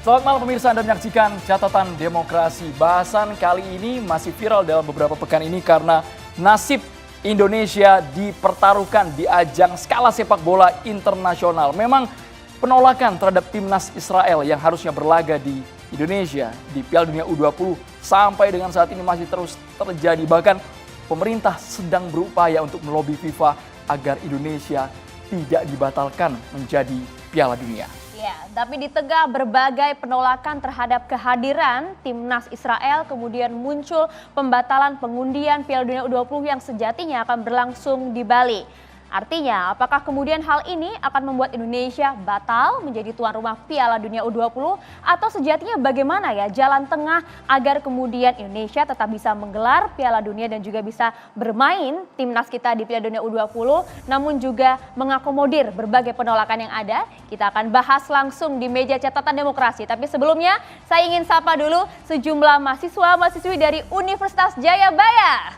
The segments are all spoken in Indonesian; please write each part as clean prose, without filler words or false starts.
Selamat malam pemirsa, Anda menyaksikan Catatan Demokrasi. Bahasan kali ini masih viral dalam beberapa pekan ini karena nasib Indonesia dipertaruhkan di ajang skala sepak bola internasional. Memang penolakan terhadap timnas Israel yang harusnya berlaga di Indonesia di Piala Dunia U20 sampai dengan saat ini masih terus terjadi. Bahkan pemerintah sedang berupaya untuk melobi FIFA agar Indonesia tidak dibatalkan menjadi Piala Dunia. Ya, tapi di tengah berbagai penolakan terhadap kehadiran timnas Israel, kemudian muncul pembatalan pengundian Piala Dunia U20 yang sejatinya akan berlangsung di Bali. Artinya, apakah kemudian hal ini akan membuat Indonesia batal menjadi tuan rumah Piala Dunia U20? Atau sejatinya bagaimana ya jalan tengah agar kemudian Indonesia tetap bisa menggelar Piala Dunia dan juga bisa bermain timnas kita di Piala Dunia U20, namun juga mengakomodir berbagai penolakan yang ada? Kita akan bahas langsung di meja catatan demokrasi. Tapi sebelumnya, saya ingin sapa dulu sejumlah mahasiswa-mahasiswi dari Universitas Jayabaya.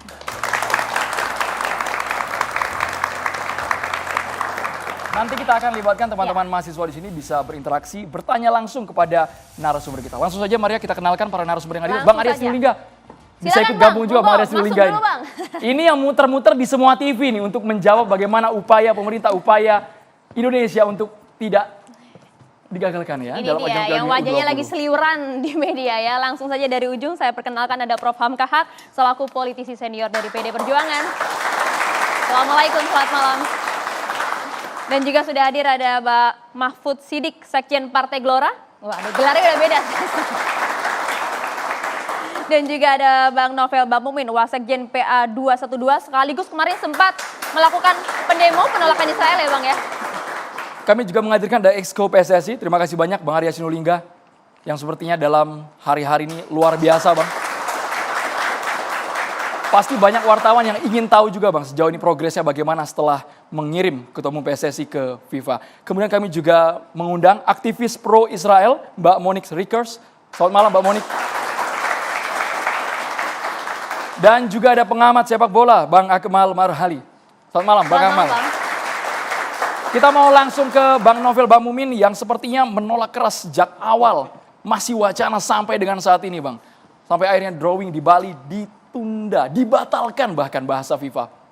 Nanti kita akan libatkan teman-teman mahasiswa di sini bisa berinteraksi, bertanya langsung kepada narasumber kita. Langsung saja Maria, kita kenalkan para narasumber yang hadir. Bang Arya Sinulinga bisa ikut gabung juga Bang Arya Sinulinga ini. Ini yang muter-muter di semua TV nih untuk menjawab bagaimana upaya pemerintah, upaya Indonesia untuk tidak digagalkan ya. Ini dalam dia yang wajahnya lagi seliuran di media ya. Langsung saja dari ujung saya perkenalkan ada Prof. Hamka Haq selaku politisi senior dari PD Perjuangan. Assalamualaikum, selamat malam. Dan juga sudah hadir ada Pak Mahfud Siddiq, Sekjen Partai Gelora. Wah, gelarnya udah beda. Dan juga ada Bang Novel Bamumin, Wasekjen PA 212, sekaligus kemarin sempat melakukan pendemo penolakan Israel ya Bang ya. Kami juga menghadirkan ada Exco PSSI. Terima kasih banyak Bang Arya Sinulinga yang sepertinya dalam hari-hari ini luar biasa Bang. Pasti banyak wartawan yang ingin tahu juga Bang sejauh ini progresnya bagaimana setelah mengirim Ketua Umum PSSI ke FIFA. Kemudian kami juga mengundang aktivis pro Israel Mbak Monique Rickers. Selamat malam Mbak Monique. Dan juga ada pengamat sepak bola Bang Akmal Marhali. Selamat malam Bang Akmal. Kita mau langsung ke Bang Novel Bamumin yang sepertinya menolak keras sejak awal. Masih wacana sampai dengan saat ini Bang. Sampai akhirnya drawing di Bali ditunda, dibatalkan bahkan bahasa FIFA.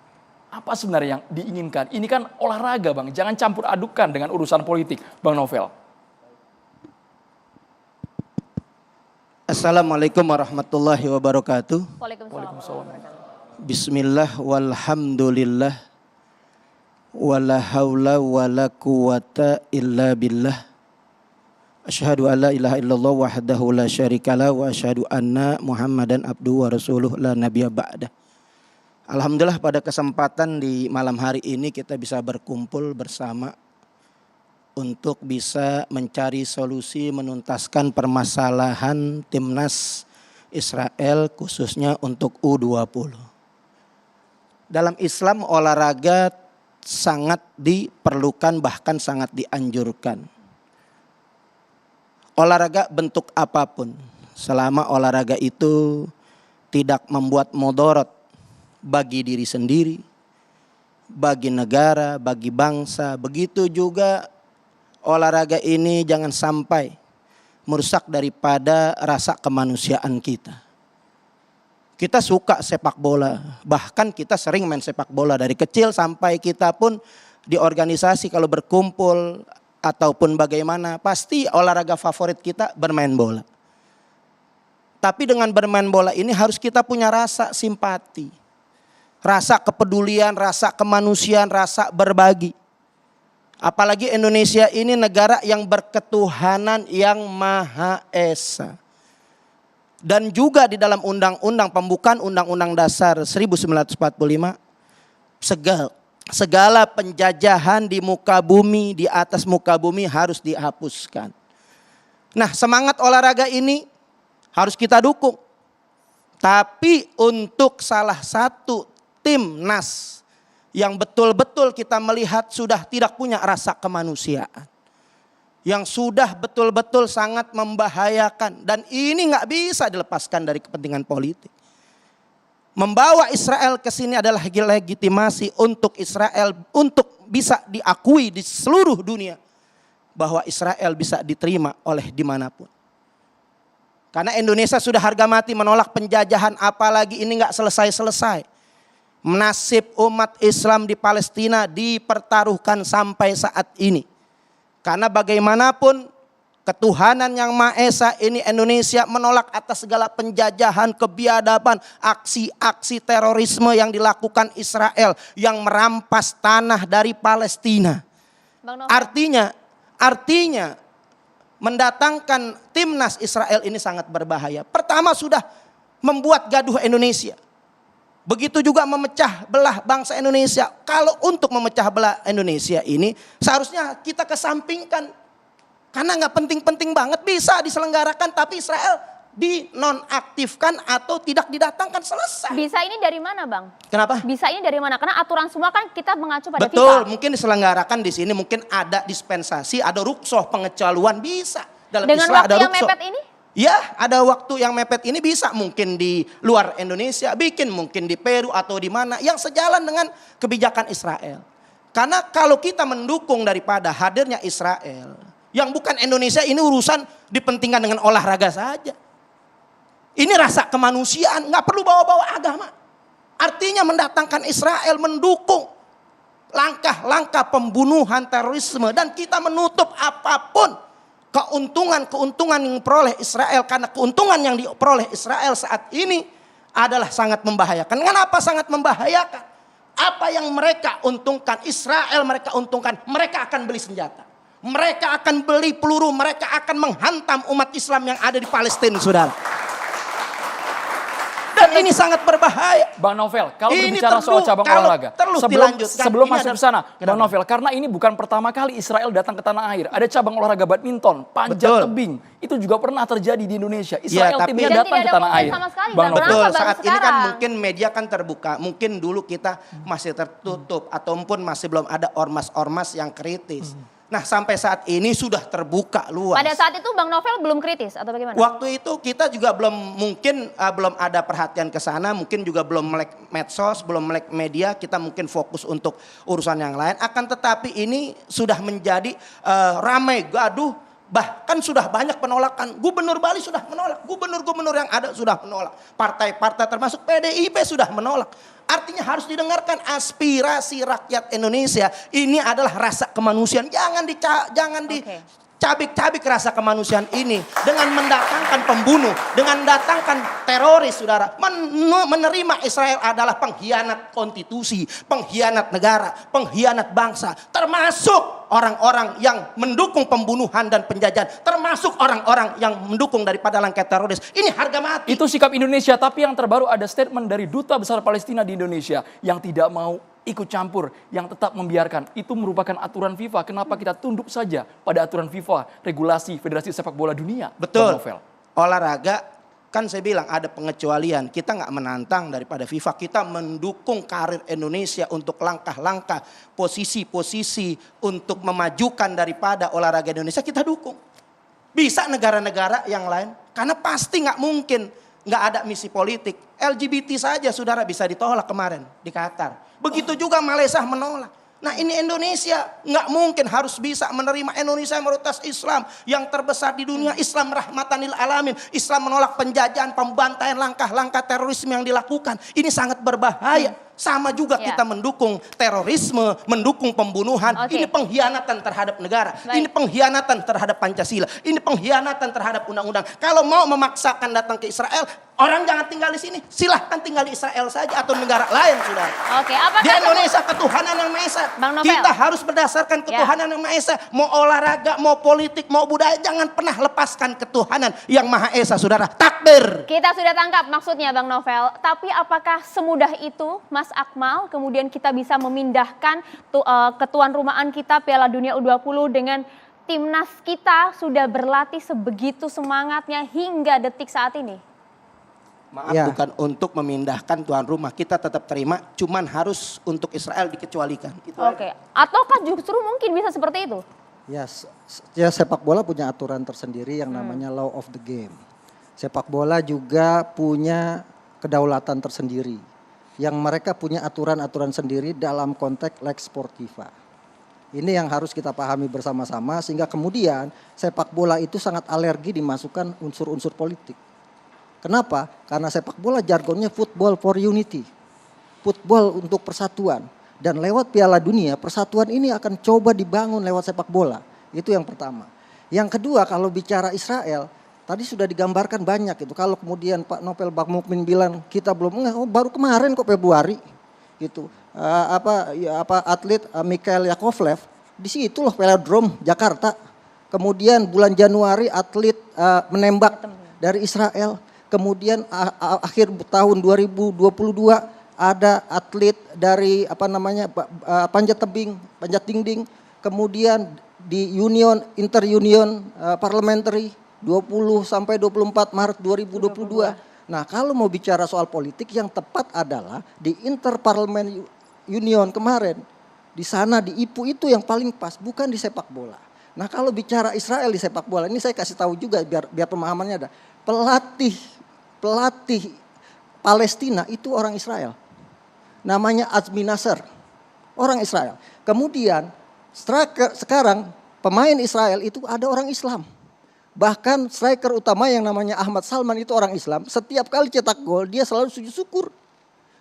Apa sebenarnya yang diinginkan? Ini kan olahraga Bang, jangan campur adukan dengan urusan politik Bang Novel. Assalamualaikum warahmatullahi wabarakatuh. Waalaikumsalam. Bismillah walhamdulillah. Wala haula wala quwata illa billah. Asyhadu an la ilaha illallah wahdahu la syarikalah wa asyhadu anna Muhammadan abduhu wa rasuluh la nabiyya ba'dah. Alhamdulillah pada kesempatan di malam hari ini kita bisa berkumpul bersama untuk bisa mencari solusi menuntaskan permasalahan timnas Israel khususnya untuk U20. Dalam Islam olahraga sangat diperlukan bahkan sangat dianjurkan. Olahraga bentuk apapun, selama olahraga itu tidak membuat mudarat bagi diri sendiri, bagi negara, bagi bangsa. Begitu juga olahraga ini jangan sampai merusak daripada rasa kemanusiaan kita. Kita suka sepak bola, bahkan kita sering main sepak bola dari kecil sampai kita pun di organisasi kalau berkumpul ataupun bagaimana, pasti olahraga favorit kita bermain bola. Tapi dengan bermain bola ini harus kita punya rasa simpati, rasa kepedulian, rasa kemanusiaan, rasa berbagi. Apalagi Indonesia ini negara yang berketuhanan yang Maha Esa. Dan juga di dalam undang-undang pembukaan Undang-Undang Dasar 1945, segala penjajahan di muka bumi, di atas muka bumi harus dihapuskan. Nah, semangat olahraga ini harus kita dukung. Tapi untuk salah satu timnas yang betul-betul kita melihat sudah tidak punya rasa kemanusiaan, yang sudah betul-betul sangat membahayakan, dan ini nggak bisa dilepaskan dari kepentingan politik. Membawa Israel ke sini adalah legitimasi untuk Israel untuk bisa diakui di seluruh dunia bahwa Israel bisa diterima oleh dimanapun. Karena Indonesia sudah harga mati menolak penjajahan, apalagi ini nggak selesai-selesai. Nasib umat Islam di Palestina dipertaruhkan sampai saat ini. Karena bagaimanapun ketuhanan yang Maha Esa ini Indonesia menolak atas segala penjajahan, kebiadaban, aksi-aksi terorisme yang dilakukan Israel yang merampas tanah dari Palestina. Artinya mendatangkan timnas Israel ini sangat berbahaya. Pertama sudah membuat gaduh Indonesia. Begitu juga memecah belah bangsa Indonesia. Kalau untuk memecah belah Indonesia ini seharusnya kita kesampingkan. Karena nggak penting-penting banget, bisa diselenggarakan tapi Israel dinonaktifkan atau tidak didatangkan, selesai. Bisa ini dari mana, Bang? Kenapa? Bisa ini dari mana? Karena aturan semua kan kita mengacu pada Betul, FIFA. mungkin diselenggarakan di sini, mungkin ada dispensasi, ada ruksoh pengecualian, bisa. Dalam Dengan Islam waktu ada yang ruksoh. mepet ini? Ya, ada waktu yang mepet ini bisa mungkin di luar Indonesia, bikin mungkin di Peru atau di mana yang sejalan dengan kebijakan Israel. Karena kalau kita mendukung daripada hadirnya Israel, yang bukan Indonesia, ini urusan dipentingkan dengan olahraga saja. Ini rasa kemanusiaan, nggak perlu bawa-bawa agama. Artinya mendatangkan Israel, mendukung langkah-langkah pembunuhan terorisme, dan kita menutup apapun keuntungan-keuntungan yang diperoleh Israel, karena keuntungan yang diperoleh Israel saat ini adalah sangat membahayakan. Kenapa sangat membahayakan? Apa yang mereka untungkan, Israel mereka untungkan, mereka akan beli senjata. Mereka akan beli peluru, mereka akan menghantam umat Islam yang ada di Palestina, saudara. Dan ini sangat berbahaya. Bang Novel, kalau Ini berbicara soal cabang olahraga, sebelum Ini masuk ke sana, Bang Novel, karena ini bukan pertama kali Israel datang ke tanah air. Ada cabang olahraga badminton, panjat Betul. tebing, itu juga pernah terjadi di Indonesia. Ya, Israel tapi- timnya Dan datang tidak ke ada tanah komplain air. sama sekali, Bang Bang. Novel, Betul, Kenapa baru saat ini kan sekarang? mungkin media kan terbuka. Mungkin dulu kita masih tertutup ataupun masih belum ada ormas-ormas yang kritis. Nah, sampai saat ini sudah terbuka luas. Pada saat itu Bang Novel belum kritis atau bagaimana? Waktu itu kita juga mungkin belum ada perhatian ke sana, mungkin juga belum melek medsos, belum melek media, kita mungkin fokus untuk urusan yang lain. Akan tetapi ini sudah menjadi ramai gaduh, bahkan sudah banyak penolakan. Gubernur Bali sudah menolak, gubernur-gubernur yang ada sudah menolak. Partai-partai termasuk PDIP sudah menolak. Artinya harus didengarkan aspirasi rakyat Indonesia. Ini adalah rasa kemanusiaan. Jangan dicabik-cabik rasa kemanusiaan ini dengan mendatangkan pembunuh, dengan mendatangkan teroris, saudara. Menerima Israel adalah pengkhianat konstitusi, pengkhianat negara, pengkhianat bangsa. Termasuk orang-orang yang mendukung pembunuhan dan penjajahan, termasuk orang-orang yang mendukung daripada langkah teroris. Ini harga mati. itu sikap Indonesia, tapi yang terbaru ada statement dari Duta Besar Palestina di Indonesia yang tidak mau ikut campur, yang tetap membiarkan. Itu merupakan aturan FIFA. Kenapa kita tunduk saja pada aturan FIFA, regulasi Federasi Sepak Bola Dunia? Betul. Bang Novel. Olahraga kan saya bilang ada pengecualian. Kita nggak menantang daripada FIFA. Kita mendukung karir Indonesia untuk langkah-langkah, posisi-posisi untuk memajukan daripada olahraga Indonesia. Kita dukung. Bisa negara-negara yang lain. Karena pasti nggak mungkin nggak ada misi politik. LGBT saja saudara bisa ditolak kemarin di Qatar. Begitu juga Malaysia menolak. Nah ini Indonesia nggak mungkin, harus bisa menerima. Indonesia mayoritas Islam yang terbesar di dunia, Islam rahmatan lil alamin. Islam menolak penjajahan, pembantaian, langkah-langkah terorisme yang dilakukan. Ini sangat berbahaya. Sama juga kita mendukung terorisme, mendukung pembunuhan. Ini pengkhianatan terhadap negara. Ini pengkhianatan terhadap Pancasila. Ini pengkhianatan terhadap undang-undang. Kalau mau memaksakan datang ke Israel, orang jangan tinggal di sini. Silahkan tinggal di Israel saja atau negara lain, saudara. Oke, apakah Di Indonesia ketuhanan yang Maha Esa. Bang Novel. Kita harus berdasarkan ketuhanan yang Maha Esa. Mau olahraga, mau politik, mau budaya, jangan pernah lepaskan ketuhanan yang Maha Esa, saudara. Takbir. Kita sudah tangkap maksudnya Bang Novel. Tapi apakah semudah itu Mas Akmal kemudian kita bisa memindahkan ketuan rumahan kita Piala Dunia U20 dengan timnas kita sudah berlatih sebegitu semangatnya hingga detik saat ini? Maaf, bukan untuk memindahkan tuan rumah. Kita tetap terima, cuman harus untuk Israel dikecualikan. Oke. Ataukah justru mungkin bisa seperti itu? Ya sepak bola punya aturan tersendiri yang namanya law of the game. Sepak bola juga punya kedaulatan tersendiri. Yang mereka punya aturan-aturan sendiri dalam konteks Lex Sportiva. Ini yang harus kita pahami bersama-sama sehingga kemudian sepak bola itu sangat alergi dimasukkan unsur-unsur politik. Kenapa? Karena sepak bola jargonnya football for unity. Football untuk persatuan. Dan lewat Piala Dunia persatuan ini akan coba dibangun lewat sepak bola. Itu yang pertama. Yang kedua kalau bicara Israel, tadi sudah digambarkan banyak itu. Kalau kemudian Pak Nopel Bakmukmin bilang kita belum, baru kemarin kok Februari gitu. Atlet Mikhail Yakovlev di situ loh Velodrome Jakarta. Kemudian bulan Januari atlet menembak dari Israel. Kemudian akhir tahun 2022 ada atlet dari panjat tebing, panjat dinding. Kemudian di Inter Union Parliamentary 20 sampai 24 Maret 2022. Nah, kalau mau bicara soal politik yang tepat adalah di Interparliament Union kemarin. Di sana di IPU itu yang paling pas, bukan di sepak bola. Nah, kalau bicara Israel di sepak bola, ini saya kasih tahu juga biar pemahamannya ada. Pelatih Palestina itu orang Israel. Namanya Azmi Nasser. Orang Israel. Kemudian sekarang pemain Israel itu ada orang Islam. Bahkan striker utama yang namanya Ahmad Salman itu orang Islam. Setiap kali cetak gol dia selalu sujud syukur.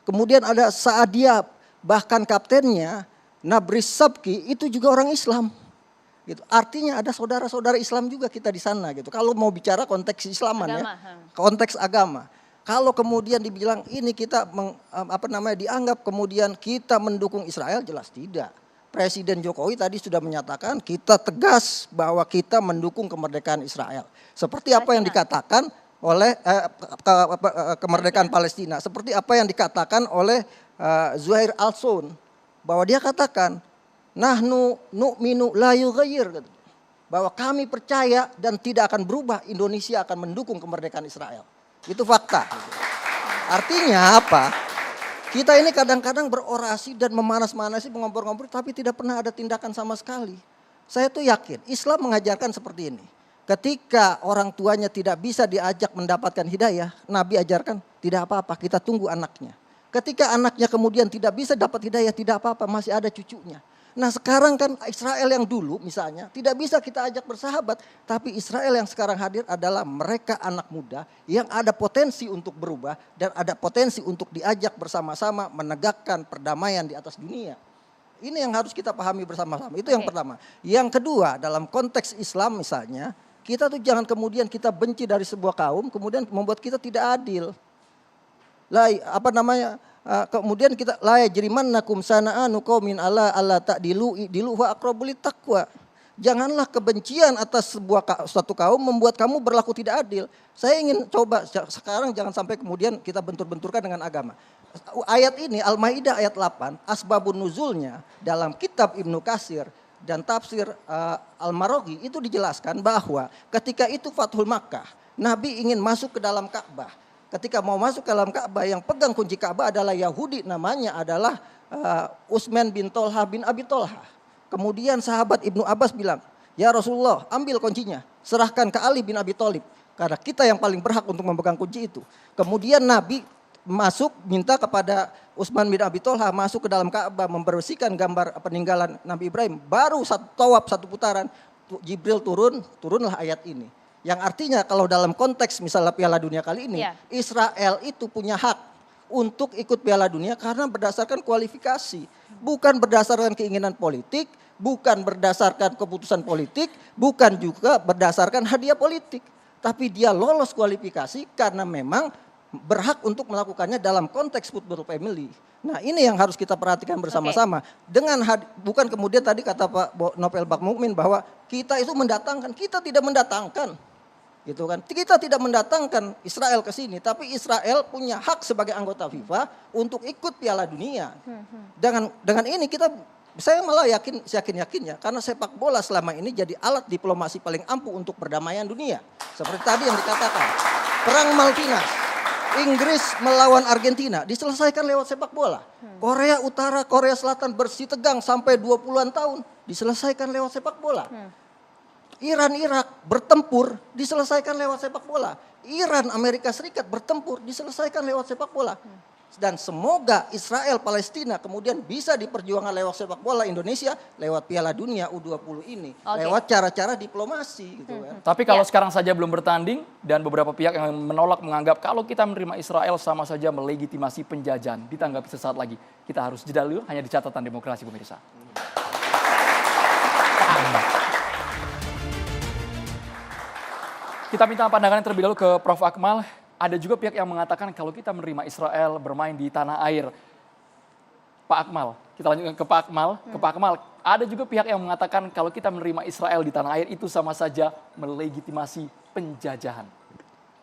Kemudian ada Saadia, bahkan kaptennya Nabris Sabki itu juga orang Islam. Gitu. Artinya ada saudara-saudara Islam juga kita di sana gitu. Kalau mau bicara konteks Islaman agama, ya, konteks agama. Kalau kemudian dibilang ini kita dianggap kemudian kita mendukung Israel, jelas tidak. Presiden Jokowi tadi sudah menyatakan kita tegas bahwa kita mendukung kemerdekaan Israel. Seperti apa yang dikatakan oleh kemerdekaan Palestina. Seperti apa yang dikatakan oleh Zuhair Al-Sun. Bahwa dia katakan, nahnu nu'minu la yughayyir. Bahwa kami percaya dan tidak akan berubah, Indonesia akan mendukung kemerdekaan Israel. Itu fakta. Artinya apa? Kita ini kadang-kadang berorasi dan memanas-manasi, mengompor-ngompor, tapi tidak pernah ada tindakan sama sekali. Saya tuh yakin Islam mengajarkan seperti ini. Ketika orang tuanya tidak bisa diajak mendapatkan hidayah, Nabi ajarkan tidak apa-apa, kita tunggu anaknya. Ketika anaknya kemudian tidak bisa dapat hidayah, tidak apa-apa, masih ada cucunya. Nah sekarang kan Israel yang dulu misalnya tidak bisa kita ajak bersahabat. Tapi Israel yang sekarang hadir adalah mereka anak muda yang ada potensi untuk berubah. Dan ada potensi untuk diajak bersama-sama menegakkan perdamaian di atas dunia. Ini yang harus kita pahami bersama-sama. Itu yang pertama. Yang kedua dalam konteks Islam misalnya. Kita tuh jangan kemudian kita benci dari sebuah kaum kemudian membuat kita tidak adil. Kemudian kita la yajrimannakum sana'anu qaumin ala ta'dilu wa aqrabu littaqwa. Janganlah kebencian atas suatu kaum membuat kamu berlaku tidak adil. Saya ingin coba sekarang jangan sampai kemudian kita bentur-benturkan dengan agama. Ayat ini Al-Maidah ayat 8 asbabun nuzulnya dalam kitab Ibnu Katsir dan tafsir Al-Maraghi itu dijelaskan bahwa ketika itu Fathul Makkah, Nabi ingin masuk ke dalam Ka'bah. Ketika mau masuk ke dalam Ka'bah yang pegang kunci Ka'bah adalah Yahudi namanya adalah Utsman bin Tolha bin Abi Tolha. Kemudian sahabat Ibnu Abbas bilang, ya Rasulullah ambil kuncinya, serahkan ke Ali bin Abi Thalib. Karena kita yang paling berhak untuk memegang kunci itu. Kemudian Nabi masuk minta kepada Utsman bin Abi Tolha masuk ke dalam Ka'bah membersihkan gambar peninggalan Nabi Ibrahim. Baru satu putaran Jibril turunlah ayat ini. Yang artinya kalau dalam konteks misalnya Piala Dunia kali ini, Israel itu punya hak untuk ikut Piala Dunia karena berdasarkan kualifikasi. Bukan berdasarkan keinginan politik, bukan berdasarkan keputusan politik, bukan juga berdasarkan hadiah politik. Tapi dia lolos kualifikasi karena memang berhak untuk melakukannya dalam konteks football family. Nah ini yang harus kita perhatikan bersama-sama. Dengan bukan kemudian tadi kata Pak Nopel Bakmukmin bahwa kita itu mendatangkan, kita tidak mendatangkan. Gitu kan. Kita tidak mendatangkan Israel ke sini, tapi Israel punya hak sebagai anggota FIFA untuk ikut Piala Dunia. Dengan ini saya malah yakinnya karena sepak bola selama ini jadi alat diplomasi paling ampuh untuk perdamaian dunia. Seperti tadi yang dikatakan, perang Malvinas, Inggris melawan Argentina diselesaikan lewat sepak bola. Korea Utara, Korea Selatan bersih tegang sampai 20-an tahun diselesaikan lewat sepak bola. Iran Irak bertempur diselesaikan lewat sepak bola. Iran Amerika Serikat bertempur diselesaikan lewat sepak bola. Dan semoga Israel Palestina kemudian bisa diperjuangkan lewat sepak bola Indonesia, lewat Piala Dunia U20 ini, lewat cara-cara diplomasi gitu kan. Tapi kalau sekarang saja belum bertanding dan beberapa pihak yang menolak menganggap kalau kita menerima Israel sama saja melegitimasi penjajahan. Ditanggapi sesaat lagi. Kita harus jeda dulu hanya di catatan demokrasi pemirsa. Kita minta pandangan terlebih dahulu ke Prof. Akmal. Ada juga pihak yang mengatakan kalau kita menerima Israel bermain di tanah air. Pak Akmal, kita lanjutkan ke Pak Akmal. Ke Pak Akmal, ada juga pihak yang mengatakan kalau kita menerima Israel di tanah air itu sama saja melegitimasi penjajahan.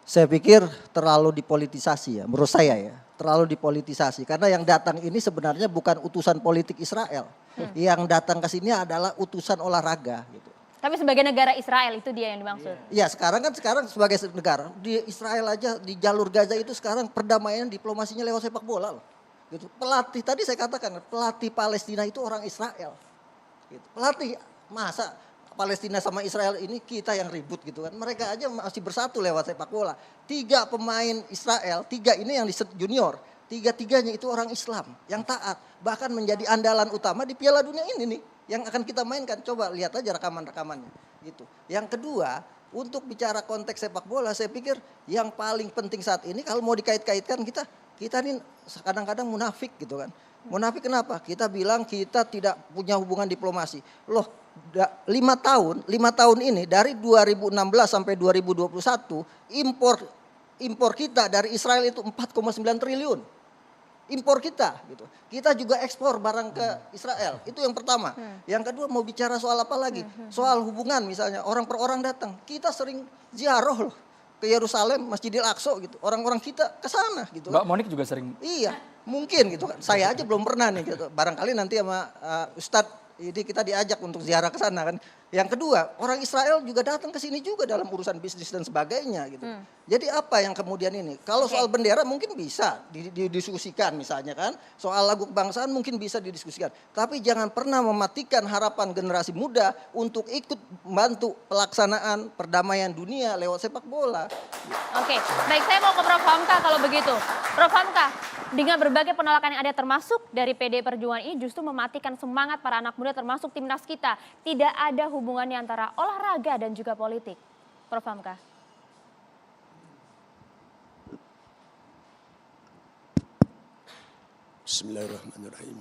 Saya pikir terlalu dipolitisasi ya, menurut saya ya. Terlalu dipolitisasi karena yang datang ini sebenarnya bukan utusan politik Israel. Yang datang ke sini adalah utusan olahraga gitu. Tapi sebagai negara Israel itu dia yang dimaksud. Ya sekarang sebagai negara di Israel aja di jalur Gaza itu sekarang perdamaian diplomasinya lewat sepak bola loh. Gitu. Pelatih tadi saya katakan pelatih Palestina itu orang Israel. Gitu. Pelatih masa Palestina sama Israel ini kita yang ribut gitu kan. Mereka aja masih bersatu lewat sepak bola. 3 pemain Israel, 3 ini yang di junior. 3-3-nya itu orang Islam yang taat. Bahkan menjadi andalan utama di Piala Dunia ini nih. Yang akan kita mainkan, coba lihat aja rekaman-rekamannya gitu. Yang kedua, untuk bicara konteks sepak bola, saya pikir yang paling penting saat ini kalau mau dikait-kaitkan kita ini kadang-kadang munafik gitu kan. Munafik kenapa? Kita bilang kita tidak punya hubungan diplomasi. Loh, 5 tahun ini dari 2016 sampai 2021 impor kita dari Israel itu 4,9 triliun. Impor kita gitu. Kita juga ekspor barang ke Israel. Itu yang pertama. Yang kedua mau bicara soal apa lagi? Soal hubungan misalnya orang per orang datang. Kita sering ziarah loh ke Yerusalem, Masjidil Aqsa gitu. Orang-orang kita ke sana gitu. Mbak Monik juga sering. Iya, mungkin gitu kan. Saya aja belum pernah nih gitu. Barangkali nanti sama Ustadz ini kita diajak untuk ziarah ke sana kan. Yang kedua, orang Israel juga datang ke sini juga dalam urusan bisnis dan sebagainya gitu. Jadi apa yang kemudian ini? Kalau soal bendera mungkin bisa didiskusikan misalnya kan. Soal lagu kebangsaan mungkin bisa didiskusikan. Tapi jangan pernah mematikan harapan generasi muda untuk ikut membantu pelaksanaan perdamaian dunia lewat sepak bola. Oke, baik saya mau ke Prof. Hamka kalau begitu. Prof. Hamka, dengan berbagai penolakan yang ada termasuk dari PDI Perjuangan ini justru mematikan semangat para anak muda termasuk timnas kita. Tidak ada hubungannya antara olahraga dan juga politik. Prof. Hamka. Bismillahirrahmanirrahim.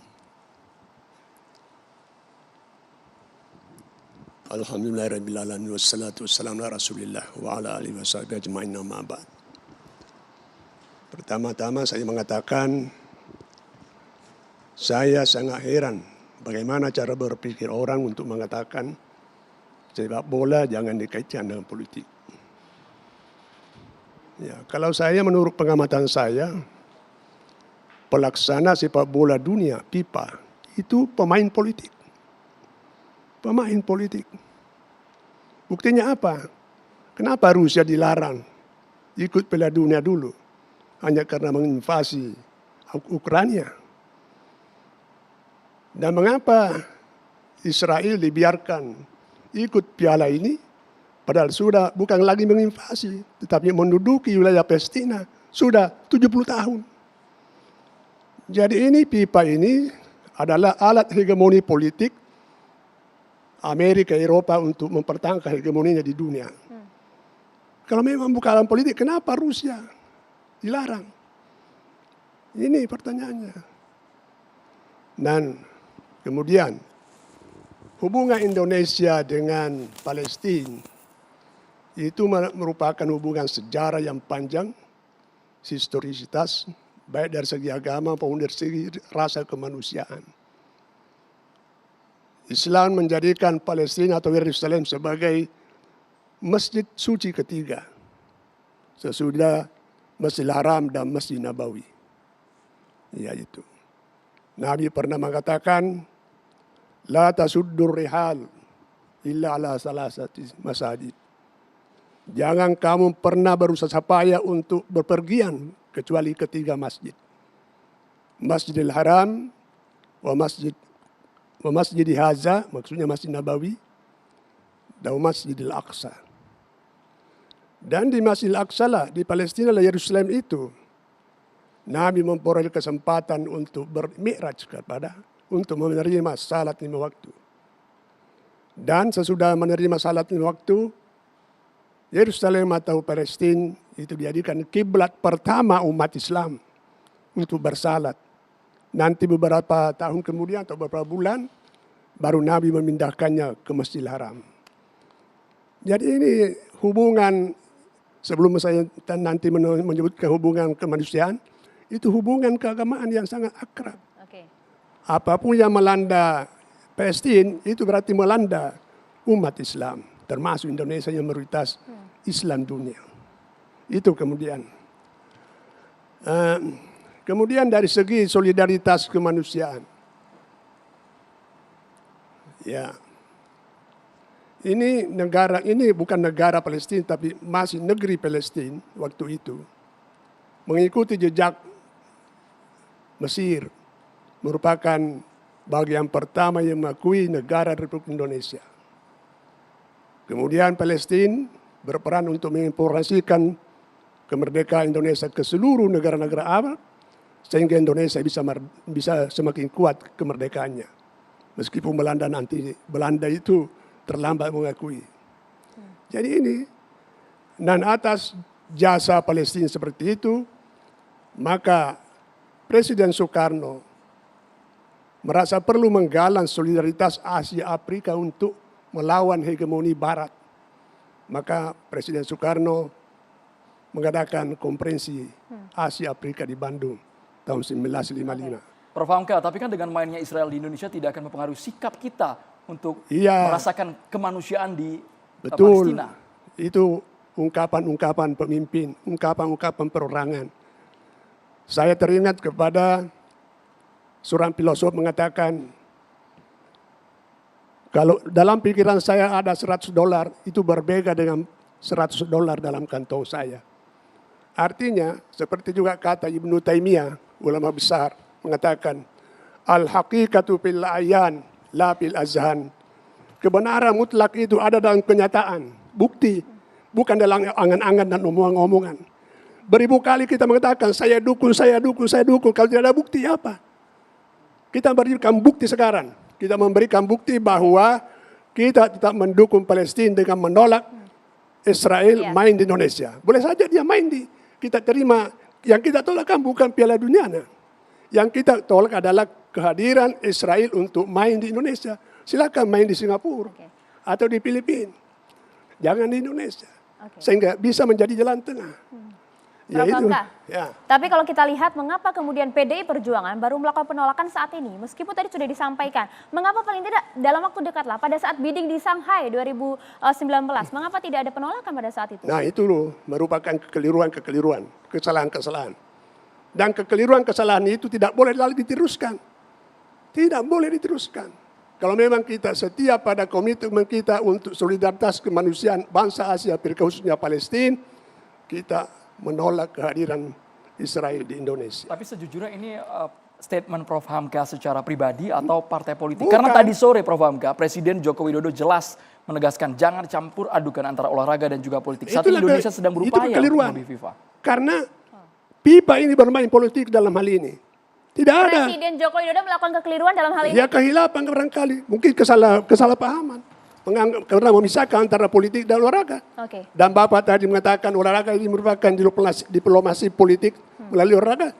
Alhamdulillahirabbil alamin wassalatu wassalamu ala Rasulillah wa ala alihi washabihi ajmain amma ba'd. Pertama-tama saya mengatakan saya sangat heran bagaimana cara berpikir orang untuk mengatakan sepak bola jangan dikaitkan dengan politik. Ya, kalau saya menurut pengamatan saya pelaksana sepak bola dunia, FIFA, itu pemain politik. Pemain politik. Buktinya apa? Kenapa Rusia dilarang ikut Piala Dunia dulu? Hanya karena menginvasi Ukraina. Dan mengapa Israel dibiarkan ikut piala ini? Padahal sudah bukan lagi menginvasi, tetapi menduduki wilayah Palestina sudah 70 tahun. Jadi ini FIFA ini adalah alat hegemoni politik Amerika, Eropa untuk mempertahankan hegemoninya di dunia. Kalau memang bukan alat politik, kenapa Rusia dilarang? Ini pertanyaannya. Dan kemudian hubungan Indonesia dengan Palestina itu merupakan hubungan sejarah yang panjang, historisitas, baik dari segi agama maupun dari segi rasa kemanusiaan. Islam menjadikan Palestina atau Yerusalem sebagai masjid suci ketiga sesudah Masjidil Haram dan Masjid Nabawi. Yaitu Nabi pernah mengatakan la tasuddur rihal illa ala salasati masajid. Jangan kamu pernah berusaha payah untuk berpergian kecuali ketiga masjid. Masjidil Haram wa Masjid Haza, maksudnya Masjid Nabawi, dan Masjidil Aqsa. Dan di Masjidil Aqsa lah, di Palestina lah Yerusalem itu, Nabi memperoleh kesempatan untuk bermi'raj untuk menerima salat 5 waktu. Dan sesudah menerima salat 5 waktu, Yerusalem atau Palestina itu dijadikan kiblat pertama umat Islam untuk bersalat. Nanti beberapa tahun kemudian atau beberapa bulan, baru Nabi memindahkannya ke Masjidil Haram. Jadi ini hubungan, sebelum saya nanti menyebutkan hubungan kemanusiaan, itu hubungan keagamaan yang sangat akrab. Oke. Apapun yang melanda Palestina, itu berarti melanda umat Islam, termasuk Indonesia yang mayoritas Islam dunia. Itu kemudian. Kemudian dari segi solidaritas kemanusiaan. Ya. Ini bukan negara Palestina, tapi masih negeri Palestina waktu itu. Mengikuti jejak Mesir, merupakan bagian pertama yang mengakui negara Republik Indonesia. Kemudian Palestina berperan untuk menginformasikan kemerdekaan Indonesia ke seluruh negara-negara Arab, sehingga Indonesia bisa semakin kuat kemerdekaannya. Meskipun Belanda itu terlambat mengakui. Jadi ini, dan atas jasa Palestina seperti itu, maka Presiden Soekarno merasa perlu menggalang solidaritas Asia Afrika untuk melawan hegemoni Barat. Maka Presiden Soekarno mengadakan konferensi Asia Afrika di Bandung tahun 1955. Prof. Hamka, tapi kan dengan mainnya Israel di Indonesia tidak akan mempengaruhi sikap kita untuk merasakan kemanusiaan di Palestina. Itu ungkapan-ungkapan pemimpin, ungkapan-ungkapan perorangan. Saya teringat kepada seorang filosof mengatakan, kalau dalam pikiran saya ada $100, itu berbeda dengan $100 dalam kantong saya. Artinya, seperti juga kata Ibnu Taimiyah, ulama besar, mengatakan, al-haqiqatu fil ayan, la fil azhan. Kebenaran mutlak itu ada dalam kenyataan, bukti, bukan dalam angan-angan dan omongan-omongan. Beribu kali kita mengatakan, saya dukung. Kalau tidak ada bukti apa? Kita memberikan bukti sekarang. Kita memberikan bukti bahwa kita tetap mendukung Palestina dengan menolak Israel main di Indonesia. Boleh saja dia main kita terima. Yang kita tolak kan bukan Piala Dunia. Yang kita tolak adalah kehadiran Israel untuk main di Indonesia. Silakan main di Singapura atau di Filipina. Jangan di Indonesia. Sehingga bisa menjadi jalan tengah. Ya itu. Ya. Tapi kalau kita lihat mengapa kemudian PDI Perjuangan baru melakukan penolakan saat ini, meskipun tadi sudah disampaikan, mengapa paling tidak dalam waktu dekat lah pada saat bidding di Shanghai 2019, mengapa tidak ada penolakan pada saat itu? Nah itu loh, merupakan kekeliruan, kesalahan-kesalahan. Dan kekeliruan-kesalahan itu tidak boleh lagi diteruskan. Tidak boleh diteruskan. Kalau memang kita setia pada komitmen kita untuk solidaritas kemanusiaan bangsa Asia Afrika khususnya Palestina, kita menolak kehadiran Israel di Indonesia. Tapi sejujurnya ini statement Prof. Hamka secara pribadi atau partai politik? Bukan. Karena tadi sore Prof. Hamka, Presiden Joko Widodo jelas menegaskan jangan campur adukan antara olahraga dan juga politik. Saat ini Indonesia sedang berupaya untuk melalui FIFA. Karena FIFA ini bermain politik dalam hal ini. Tidak ada. Presiden Joko Widodo melakukan kekeliruan dalam hal ini? Ya kehilapan barangkali. Mungkin kesalahpahaman. Karena memisahkan antara politik dan olahraga. Dan Bapak tadi mengatakan olahraga ini merupakan diplomasi politik melalui olahraga.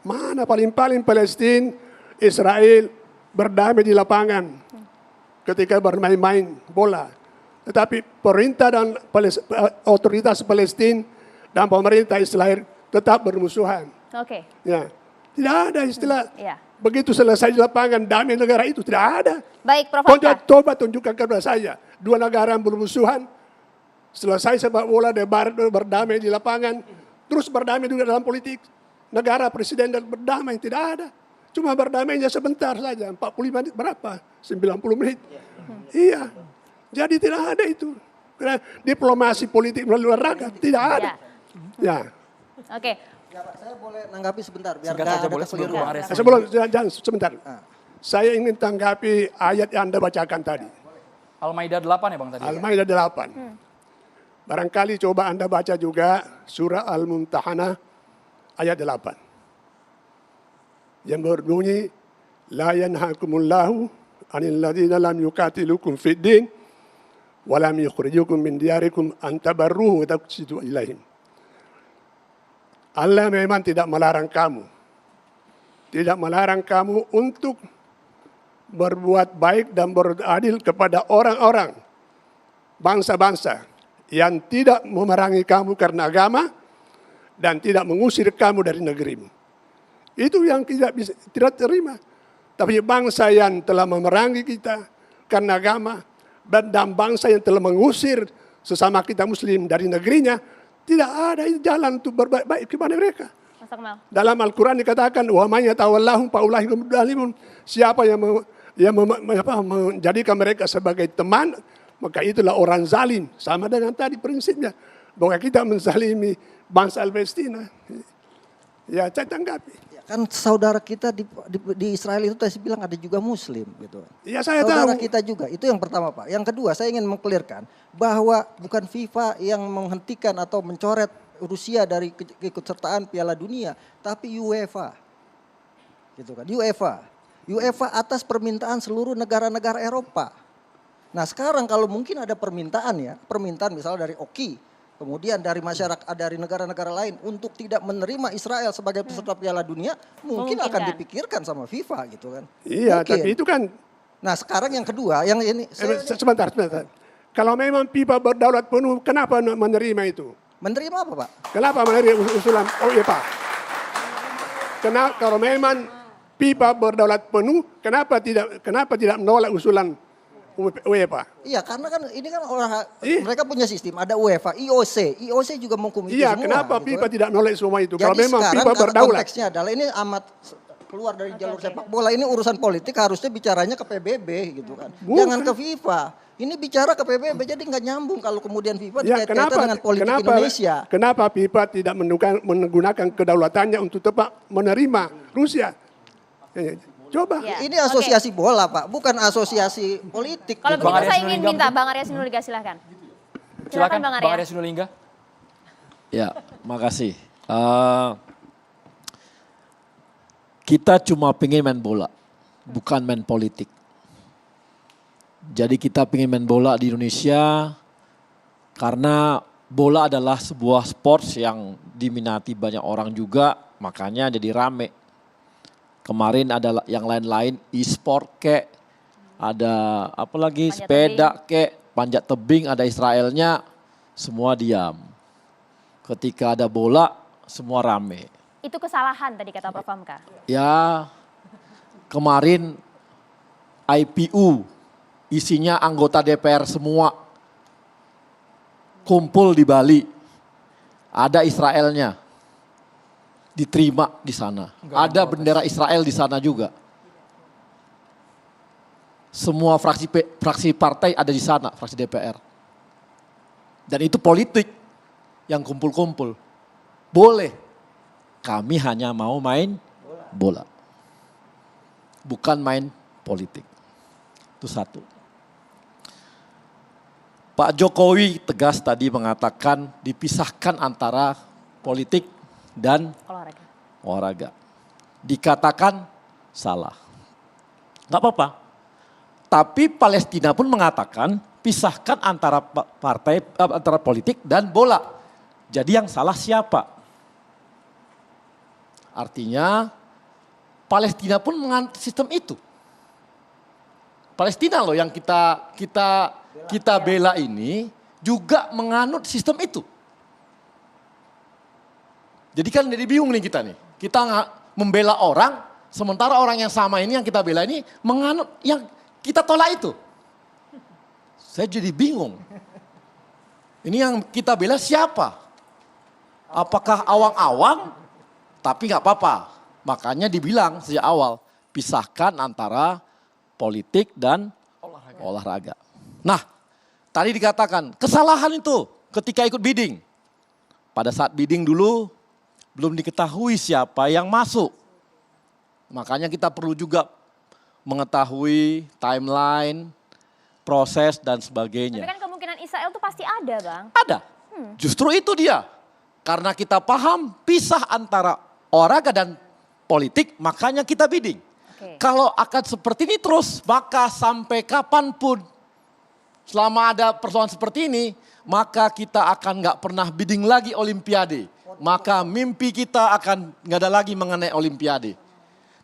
Mana paling-paling Palestina, Israel berdamai di lapangan ketika bermain-main bola. Tetapi pemerintah dan otoritas Palestina dan pemerintah Israel tetap bermusuhan. Ya, tidak ada istilah. Begitu selesai di lapangan damai negara itu tidak ada. Baik, Prof. Hamka. Coba tunjukkan kepada saya dua negara yang bermusuhan selesai sepak bola berdamai di lapangan, terus berdamai juga dalam politik. Negara presiden dan berdamai tidak ada. Cuma berdamainya sebentar saja, 45 menit berapa? 90 menit. Iya. Jadi tidak ada itu. Karena diplomasi politik melalui olahraga tidak ada. Ya. Ya Pak, saya boleh nanggapi sebentar biar nggak ada kekeliruan. Jangan sebentar. Saya ingin tanggapi ayat yang Anda bacakan tadi. Al-Maidah 8 ya Bang tadi? Al-Maidah 8. Barangkali coba Anda baca juga surah Al-Mumtahanah ayat 8. yang berbunyi la yanhakumullahu 'anil ladzina lam yuqatilukum fid din wa lam yukhrijukum min diyarikum an tabarruhum wa taqsitu ilaihim. Allah memang tidak melarang kamu. Tidak melarang kamu untuk berbuat baik dan beradil kepada orang-orang, bangsa-bangsa yang tidak memerangi kamu karena agama dan tidak mengusir kamu dari negerimu. Itu yang tidak terima. Tapi bangsa yang telah memerangi kita karena agama dan bangsa yang telah mengusir sesama kita muslim dari negerinya, tidak ada jalan untuk berbuat baik kepada mereka. Mas Akmal. Dalam Al-Quran dikatakan, wa man yatawallahum fa ulaika humuz zalimun. Siapa yang menjadikan mereka sebagai teman, maka itulah orang zalim. Sama dengan tadi prinsipnya, bahwa kita menzalimi bangsa Palestina. Ya, saya tanggapi. Ya, kan saudara kita di Israel itu tadi bilang ada juga Muslim gitu. Ya, saya Saudara tahu. kita juga, itu yang pertama Pak. Yang kedua saya ingin mengklirkan bahwa bukan FIFA yang menghentikan atau mencoret Rusia dari keikutsertaan Piala Dunia, tapi UEFA. Gitu kan, UEFA. UEFA atas permintaan seluruh negara-negara Eropa. Nah sekarang kalau mungkin ada permintaan misalnya dari OKI, kemudian dari masyarakat, dari negara-negara lain untuk tidak menerima Israel sebagai peserta Piala Dunia, mungkin akan dipikirkan sama FIFA gitu kan. Iya, Mungkin. tapi itu kan. Nah sekarang yang kedua, yang ini. Sebentar. Kalau memang FIFA berdaulat penuh, kenapa menerima itu? Menerima apa Pak? Kenapa menerima usulan UEFA? Kenapa kalau memang FIFA berdaulat penuh, kenapa tidak menolak usulan UEFA? Iya karena kan ini kan mereka punya sistem, ada UEFA, IOC juga menghukum itu Iya, semua. kenapa gitu FIFA kan. tidak menolak semua itu? Jadi Kalau memang sekarang FIFA berdaulat. konteksnya adalah ini amat keluar dari jalur sepak bola, ini urusan politik, harusnya bicaranya ke PBB gitu kan. Bukan. Jangan ke FIFA. Ini bicara ke PBB, jadi nggak nyambung kalau kemudian FIFA Ya, dikait-kaitkan dengan politik Indonesia. Kenapa FIFA tidak menggunakan kedaulatannya untuk tetap menerima Rusia? Coba. Ya. Ini asosiasi bola Pak, bukan asosiasi politik. Kalau gitu. begitu Arya saya ingin Sinulinga minta Bang Arya Sinulinga silahkan. Silakan Bang Bang Arya. Arya Sinulinga. Ya, makasih. Kita cuma pengen main bola, bukan main politik. Jadi kita pengen main bola di Indonesia karena bola adalah sebuah sport yang diminati banyak orang juga, makanya jadi rame. Kemarin ada yang lain-lain, e-sport kek, ada apa lagi, Panjat sepeda kek, panjat tebing, ada Israelnya, semua diam. Ketika ada bola, semua rame. Itu kesalahan tadi kata Prof. Hamka. Ya, kemarin IPU, isinya anggota DPR semua kumpul di Bali. Ada Israelnya, diterima di sana. Ada bendera Israel di sana juga. Semua fraksi partai ada di sana, fraksi DPR. Dan itu politik yang kumpul-kumpul. Boleh. Kami hanya mau main bola. Bukan main politik. Itu satu. Pak Jokowi tegas tadi mengatakan dipisahkan antara politik dan olahraga. Dikatakan salah. Gak apa-apa. Tapi Palestina pun mengatakan pisahkan antara antara politik dan bola. Jadi yang salah siapa? Artinya Palestina pun menganut sistem itu. Palestina loh yang kita bela ini juga menganut sistem itu. Jadi kan jadi bingung nih kita nih. Kita membela orang, sementara orang yang sama ini yang kita bela ini menganut yang kita tolak itu. Saya jadi bingung. Ini yang kita bela siapa? Apakah awang-awang? Tapi nggak apa-apa. Makanya dibilang sejak awal, pisahkan antara politik dan olahraga. Nah, tadi dikatakan kesalahan itu ketika ikut bidding. Pada saat bidding dulu belum diketahui siapa yang masuk. Makanya kita perlu juga mengetahui timeline, proses dan sebagainya. Tapi kan kemungkinan Israel itu pasti ada Bang. Ada. Justru itu dia. Karena kita paham pisah antara olahraga dan politik, makanya kita bidding. Kalau akan seperti ini terus, maka sampai kapanpun selama ada persoalan seperti ini, maka kita akan nggak pernah bidding lagi Olimpiade. Maka mimpi kita akan nggak ada lagi mengenai Olimpiade.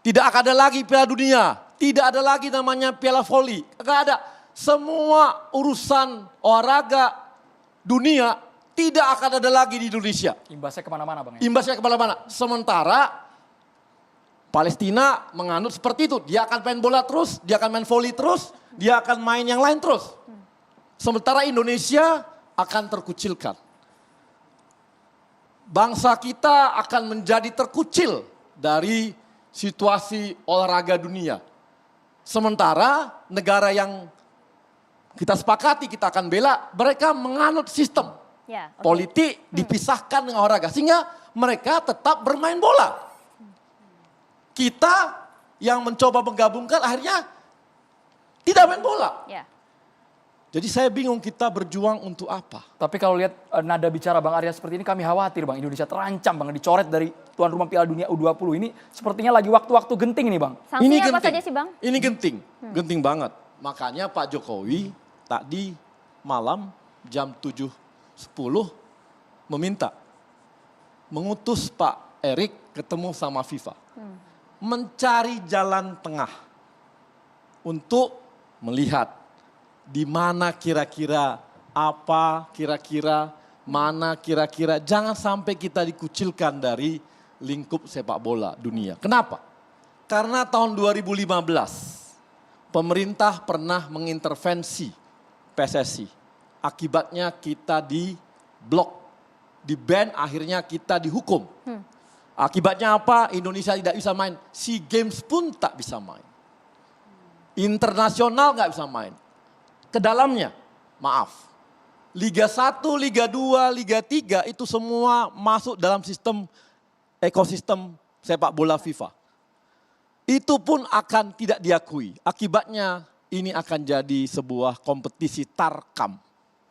Tidak akan ada lagi Piala Dunia, tidak ada lagi namanya Piala Voli, nggak ada. Semua urusan olahraga dunia tidak akan ada lagi di Indonesia. Imbasnya kemana-mana Bang. Imbasnya kemana-mana. Sementara Palestina menganut seperti itu. Dia akan main bola terus, dia akan main voli terus, dia akan main yang lain terus. Sementara Indonesia akan terkucilkan. Bangsa kita akan menjadi terkucil dari situasi olahraga dunia. Sementara negara yang kita sepakati kita akan bela, mereka menganut sistem. Politik dipisahkan dengan olahraga. Sehingga mereka tetap bermain bola. Kita yang mencoba menggabungkan akhirnya tidak main bola. Jadi saya bingung kita berjuang untuk apa. Tapi kalau lihat nada bicara Bang Arya seperti ini kami khawatir Bang. Indonesia terancam Bang, dicoret dari tuan rumah Piala Dunia U20 ini. Sepertinya lagi waktu-waktu genting nih Bang. Sanksinya Ini apa genting. saja sih Bang? Ini genting, genting banget. Makanya Pak Jokowi tadi malam jam 7.10 mengutus Pak Erik ketemu sama FIFA. Mencari jalan tengah untuk melihat di mana kira-kira, apa kira-kira, mana kira-kira. Jangan sampai kita dikucilkan dari lingkup sepak bola dunia. Kenapa? Karena tahun 2015 pemerintah pernah mengintervensi PSSI. Akibatnya kita di blok, di ban, akhirnya kita dihukum. Akibatnya apa? Indonesia tidak bisa main. SEA Games pun tak bisa main. Internasional nggak bisa main. Kedalamnya, maaf. Liga 1, Liga 2, Liga 3 itu semua masuk dalam sistem ekosistem sepak bola FIFA. Itu pun akan tidak diakui. Akibatnya ini akan jadi sebuah kompetisi tarkam.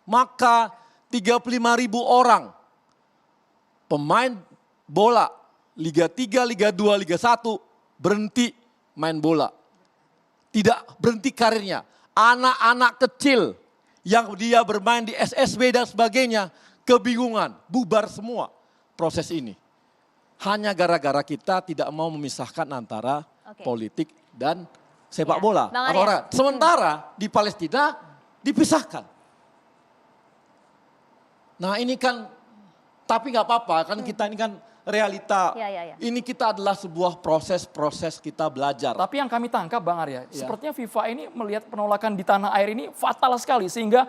Maka 35.000 orang pemain bola Liga 3, Liga 2, Liga 1 berhenti main bola. Tidak berhenti karirnya. Anak-anak kecil yang dia bermain di SSB dan sebagainya kebingungan, bubar semua proses ini. Hanya gara-gara kita tidak mau memisahkan antara politik dan sepak bola. Sementara di Palestina dipisahkan. Nah ini kan, tapi nggak apa-apa kan kita ini kan realita. Ini kita adalah sebuah proses kita belajar. Tapi yang kami tangkap Bang Arya, sepertinya FIFA ini melihat penolakan di tanah air ini fatal sekali. Sehingga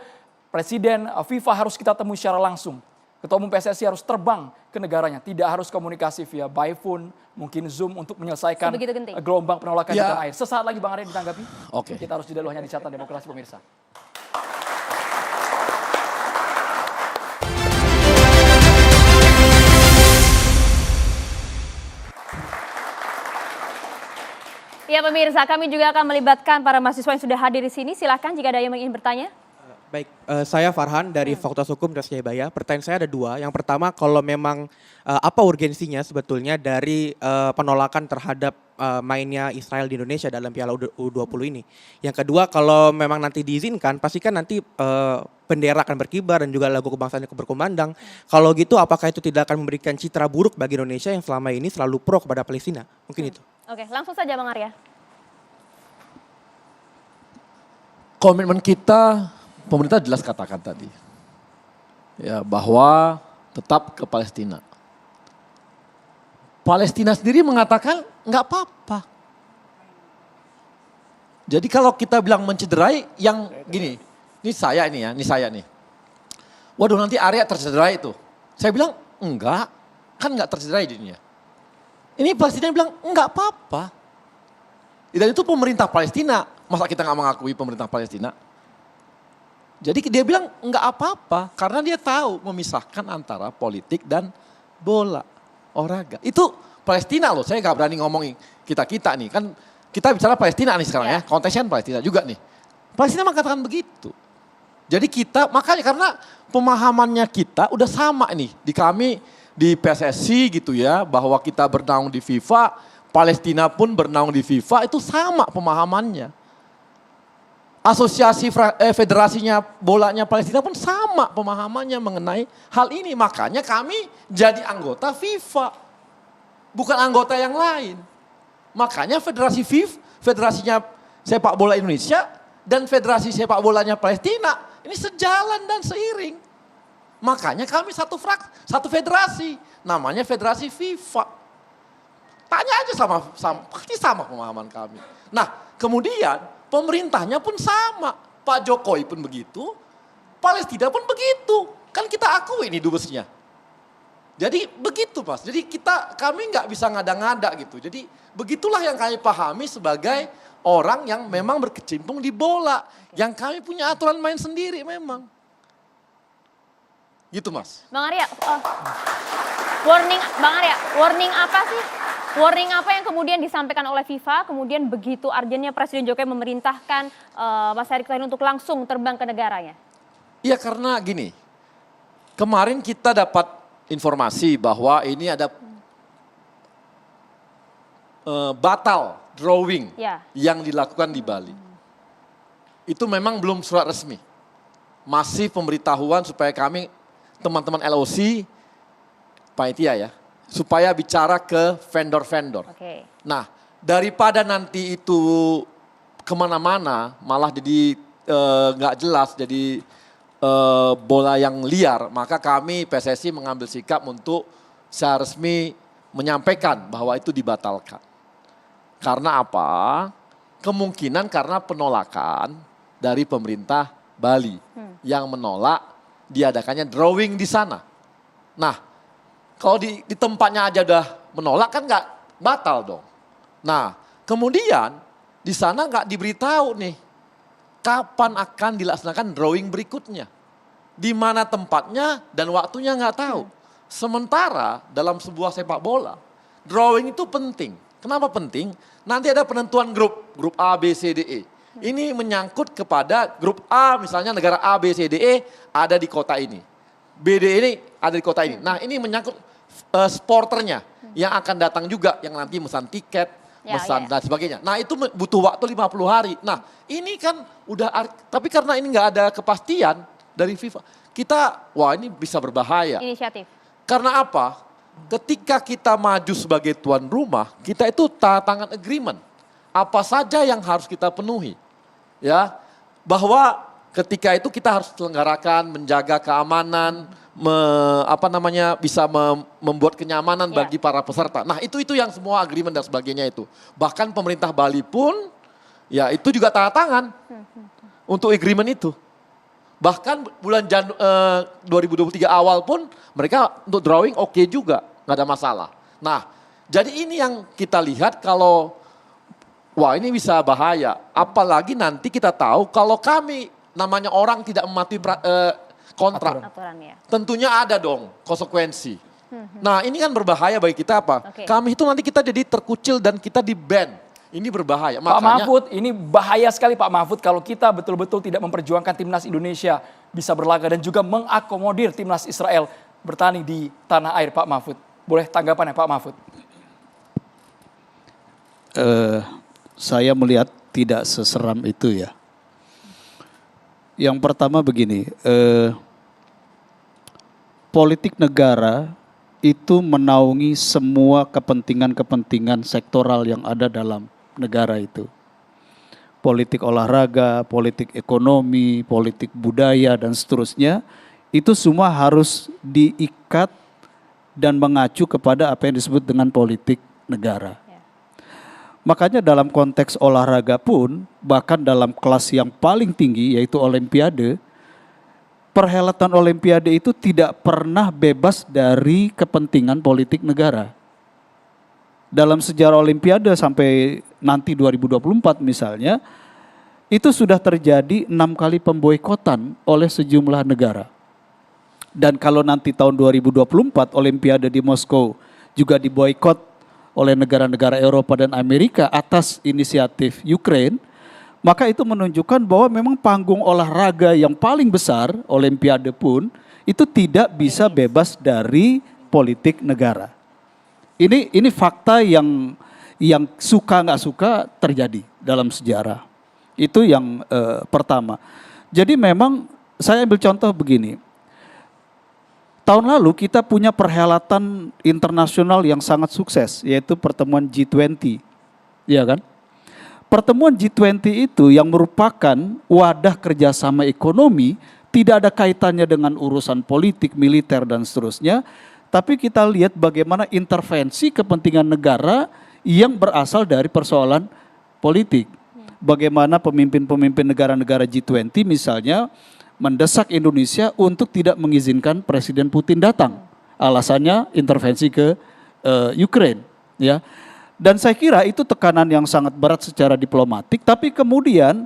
Presiden FIFA harus kita temui secara langsung. Ketua Umum PSSI harus terbang ke negaranya. Tidak harus komunikasi via by phone, mungkin Zoom untuk menyelesaikan gelombang penolakan di tanah air. Sesaat lagi Bang Arya ditanggapi. Kita harus jeda dulu hanya di Catatan Demokrasi pemirsa. Ya pemirsa, kami juga akan melibatkan para mahasiswa yang sudah hadir di sini. Silakan jika ada yang ingin bertanya. Baik, saya Farhan dari Fakultas Hukum Universitas Jayabaya. Pertanyaan saya ada dua. Yang pertama, kalau memang apa urgensinya sebetulnya dari penolakan terhadap mainnya Israel di Indonesia dalam Piala U20 ini. Yang kedua, kalau memang nanti diizinkan, pastikan nanti bendera akan berkibar dan juga lagu kebangsaan berkumandang. Kalau gitu, apakah itu tidak akan memberikan citra buruk bagi Indonesia yang selama ini selalu pro kepada Palestina? Mungkin itu. Oke, langsung saja Bang Arya. Komitmen kita, pemerintah jelas katakan tadi. Ya, bahwa tetap ke Palestina. Palestina sendiri mengatakan nggak apa-apa. Jadi kalau kita bilang mencederai, yang gini, ini saya nih. Waduh nanti Arya tercederai itu. Saya bilang enggak, kan nggak tercederai dirinya. Ini Palestina bilang enggak apa-apa. Dan itu pemerintah Palestina, masa kita nggak mengakui pemerintah Palestina? Jadi dia bilang enggak apa-apa karena dia tahu memisahkan antara politik dan bola, olahraga. Itu Palestina loh, saya nggak berani ngomongin kita nih. Kan kita bicara Palestina nih sekarang ya, konteksnya Palestina juga nih. Palestina mengatakan begitu. Jadi kita, makanya karena pemahamannya kita udah sama nih di kami, di PSSI gitu ya, bahwa kita bernaung di FIFA, Palestina pun bernaung di FIFA itu sama pemahamannya. Asosiasi federasinya bolanya Palestina pun sama pemahamannya mengenai hal ini. Makanya kami jadi anggota FIFA, bukan anggota yang lain. Makanya federasinya sepak bola Indonesia dan federasi sepak bolanya Palestina ini sejalan dan seiring. Makanya kami satu federasi, namanya federasi FIFA. Tanya aja pasti sama pemahaman kami. Nah, kemudian pemerintahnya pun sama. Pak Jokowi pun begitu, Palestina pun begitu. Kan kita akui ini dubesnya. Jadi begitu Mas, jadi kami nggak bisa ngada-ngada gitu. Jadi begitulah yang kami pahami sebagai orang yang memang berkecimpung di bola. Yang kami punya aturan main sendiri memang. Gitu Mas. Bang Arya, warning apa sih? Warning apa yang kemudian disampaikan oleh FIFA, kemudian begitu urgentnya Presiden Jokowi memerintahkan Mas Erick Thohir untuk langsung terbang ke negaranya? Iya karena gini, kemarin kita dapat informasi bahwa ini ada batal drawing yang dilakukan di Bali. Itu memang belum surat resmi. Masih pemberitahuan supaya kami, teman-teman LOC, panitia ya, supaya bicara ke vendor-vendor. Nah, daripada nanti itu kemana-mana, malah jadi nggak jelas, jadi bola yang liar, maka kami PSSI mengambil sikap untuk secara resmi menyampaikan bahwa itu dibatalkan. Karena apa? Kemungkinan karena penolakan dari pemerintah Bali yang menolak diadakannya drawing di sana. Nah, kalau di tempatnya aja udah menolak kan nggak batal dong. Nah, kemudian di sana nggak diberitahu nih kapan akan dilaksanakan drawing berikutnya. Di mana tempatnya dan waktunya nggak tahu. Sementara dalam sebuah sepak bola, drawing itu penting. Kenapa penting? Nanti ada penentuan grup A, B, C, D, E. Ini menyangkut kepada grup A, misalnya negara A, B, C, D, E ada di kota ini. B, D, ini ada di kota ini. Nah ini menyangkut sporternya yang akan datang juga, yang nanti mesan tiket, dan sebagainya. Nah itu butuh waktu 50 hari. Nah ini kan udah, tapi karena ini nggak ada kepastian dari FIFA, wah ini bisa berbahaya. Inisiatif. Karena apa? Ketika kita maju sebagai tuan rumah, kita itu tanda tangan agreement. Apa saja yang harus kita penuhi. Ya, bahwa ketika itu kita harus selenggarakan, menjaga keamanan, bisa membuat kenyamanan bagi para peserta. Nah itu yang semua agreement dan sebagainya itu. Bahkan pemerintah Bali pun, ya itu juga tanda tangan untuk agreement itu. Bahkan bulan 2023 awal pun mereka untuk drawing oke juga, nggak ada masalah. Nah, jadi ini yang kita lihat kalau, wah ini bisa bahaya. Apalagi nanti kita tahu kalau kami namanya orang tidak mematuhi kontrak, tentunya ada dong konsekuensi. Nah ini kan berbahaya bagi kita apa? Kami itu nanti kita jadi terkucil dan kita di-ban. Ini berbahaya. Pak Mahfud, ini bahaya sekali Pak Mahfud kalau kita betul-betul tidak memperjuangkan timnas Indonesia bisa berlaga dan juga mengakomodir timnas Israel bertanding di tanah air Pak Mahfud. Boleh tanggapan ya Pak Mahfud? Saya melihat tidak seseram itu ya. Yang pertama begini, politik negara itu menaungi semua kepentingan-kepentingan sektoral yang ada dalam negara itu. Politik olahraga, politik ekonomi, politik budaya dan seterusnya, itu semua harus diikat dan mengacu kepada apa yang disebut dengan politik negara. Makanya dalam konteks olahraga pun, bahkan dalam kelas yang paling tinggi yaitu olimpiade, perhelatan olimpiade itu tidak pernah bebas dari kepentingan politik negara. Dalam sejarah olimpiade sampai nanti 2024 misalnya, itu sudah terjadi 6 kali pemboikotan oleh sejumlah negara. Dan kalau nanti tahun 2024 olimpiade di Moskow juga diboikot oleh negara-negara Eropa dan Amerika atas inisiatif Ukraine, maka itu menunjukkan bahwa memang panggung olahraga yang paling besar, olimpiade pun, itu tidak bisa bebas dari politik negara. Ini fakta yang yang suka nggak suka terjadi dalam sejarah. Itu yang pertama. Jadi memang saya ambil contoh begini. Tahun lalu kita punya perhelatan internasional yang sangat sukses, yaitu pertemuan G20. Iya kan? Pertemuan G20 itu yang merupakan wadah kerjasama ekonomi, tidak ada kaitannya dengan urusan politik, militer, dan seterusnya. Tapi kita lihat bagaimana intervensi kepentingan negara yang berasal dari persoalan politik. Bagaimana pemimpin-pemimpin negara-negara G20 misalnya mendesak Indonesia untuk tidak mengizinkan Presiden Putin datang. Alasannya intervensi ke Ukraine. Ya. Dan saya kira itu tekanan yang sangat berat secara diplomatik, tapi kemudian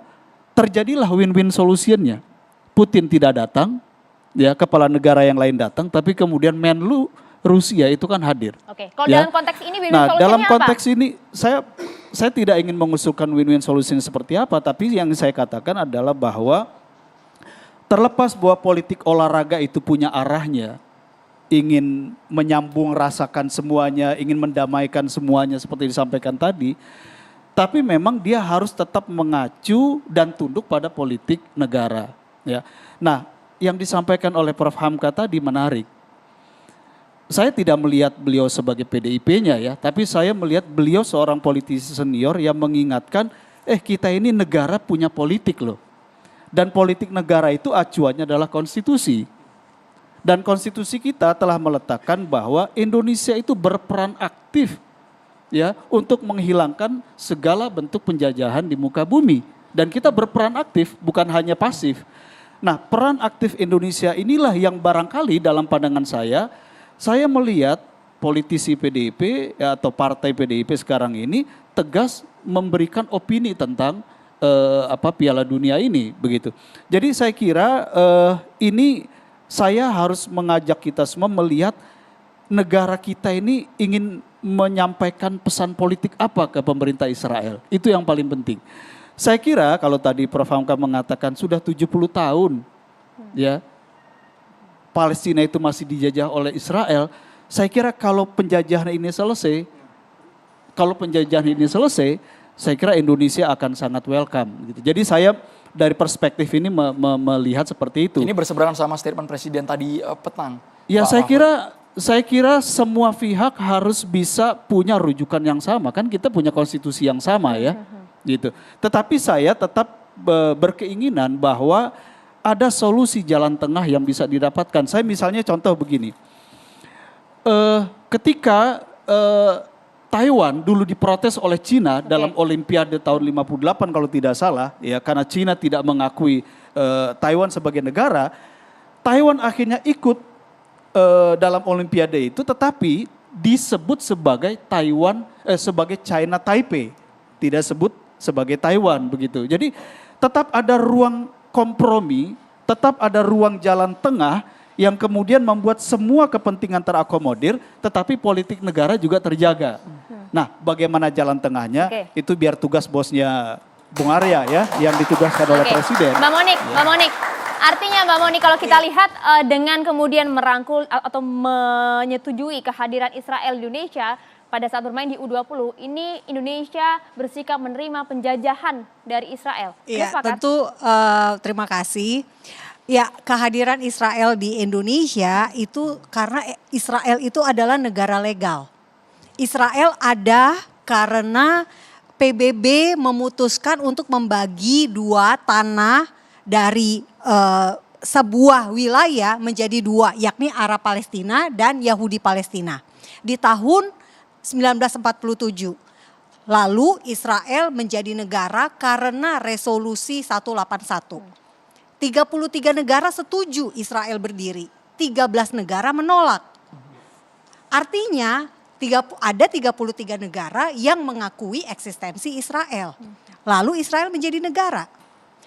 terjadilah win-win solutionnya. Putin tidak datang, ya, kepala negara yang lain datang, tapi kemudian Menlu Rusia itu kan hadir. Oke, kalau ya. dalam konteks ini win-win Nah, solutionnya dalam apa? konteks ini saya tidak ingin mengusulkan win-win solution seperti apa, tapi yang saya katakan adalah bahwa terlepas bahwa politik olahraga itu punya arahnya, ingin menyambung rasakan semuanya, ingin mendamaikan semuanya seperti disampaikan tadi, tapi memang dia harus tetap mengacu dan tunduk pada politik negara. Ya. Nah, yang disampaikan oleh Prof. Hamka tadi menarik. Saya tidak melihat beliau sebagai PDIP-nya ya, tapi saya melihat beliau seorang politisi senior yang mengingatkan, kita ini negara punya politik loh. Dan politik negara itu acuannya adalah konstitusi. Dan konstitusi kita telah meletakkan bahwa Indonesia itu berperan aktif ya untuk menghilangkan segala bentuk penjajahan di muka bumi. Dan kita berperan aktif, bukan hanya pasif. Nah, peran aktif Indonesia inilah yang barangkali dalam pandangan saya melihat politisi PDIP atau partai PDIP sekarang ini tegas memberikan opini tentang Piala Dunia ini begitu. Jadi saya kira ini saya harus mengajak kita semua melihat negara kita ini ingin menyampaikan pesan politik apa ke pemerintah Israel. Itu yang paling penting. Saya kira kalau tadi Prof. Hamka mengatakan sudah 70 tahun ya Palestina itu masih dijajah oleh Israel, saya kira kalau penjajahan ini selesai, saya kira Indonesia akan sangat welcome. Gitu. Jadi saya dari perspektif ini melihat seperti itu. Ini berseberangan sama statement Presiden tadi petang. Ya, saya kira semua pihak harus bisa punya rujukan yang sama, kan kita punya konstitusi yang sama ya, gitu. Tetapi saya tetap berkeinginan bahwa ada solusi jalan tengah yang bisa didapatkan. Saya misalnya contoh begini, ketika Taiwan dulu diprotes oleh Cina dalam Olimpiade tahun 58 kalau tidak salah, ya karena Cina tidak mengakui Taiwan sebagai negara, Taiwan akhirnya ikut dalam Olimpiade itu, tetapi disebut sebagai sebagai China Taipei, tidak sebut sebagai Taiwan begitu. Jadi tetap ada ruang kompromi, tetap ada ruang jalan tengah yang kemudian membuat semua kepentingan terakomodir, tetapi politik negara juga terjaga. Nah, bagaimana jalan tengahnya? Itu biar tugas bosnya Bung Arya ya, yang ditugaskan oleh Presiden. Mbak Monik, artinya Mbak Monik kalau kita lihat dengan kemudian merangkul atau menyetujui kehadiran Israel di Indonesia pada saat bermain di U20, ini Indonesia bersikap menerima penjajahan dari Israel. Iya, tentu terima kasih. Ya, kehadiran Israel di Indonesia itu karena Israel itu adalah negara legal. Israel ada karena PBB memutuskan untuk membagi dua tanah dari sebuah wilayah menjadi dua, yakni Arab Palestina dan Yahudi Palestina. Di tahun 1947. Lalu Israel menjadi negara karena resolusi 181. 33 negara setuju Israel berdiri, 13 negara menolak. Artinya ada 33 negara yang mengakui eksistensi Israel. Lalu Israel menjadi negara.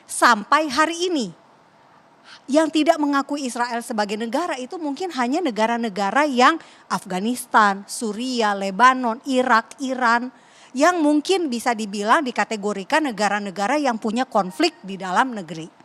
Sampai hari ini yang tidak mengakui Israel sebagai negara itu mungkin hanya negara-negara yang Afghanistan, Suriah, Lebanon, Irak, Iran, yang mungkin bisa dibilang dikategorikan negara-negara yang punya konflik di dalam negeri.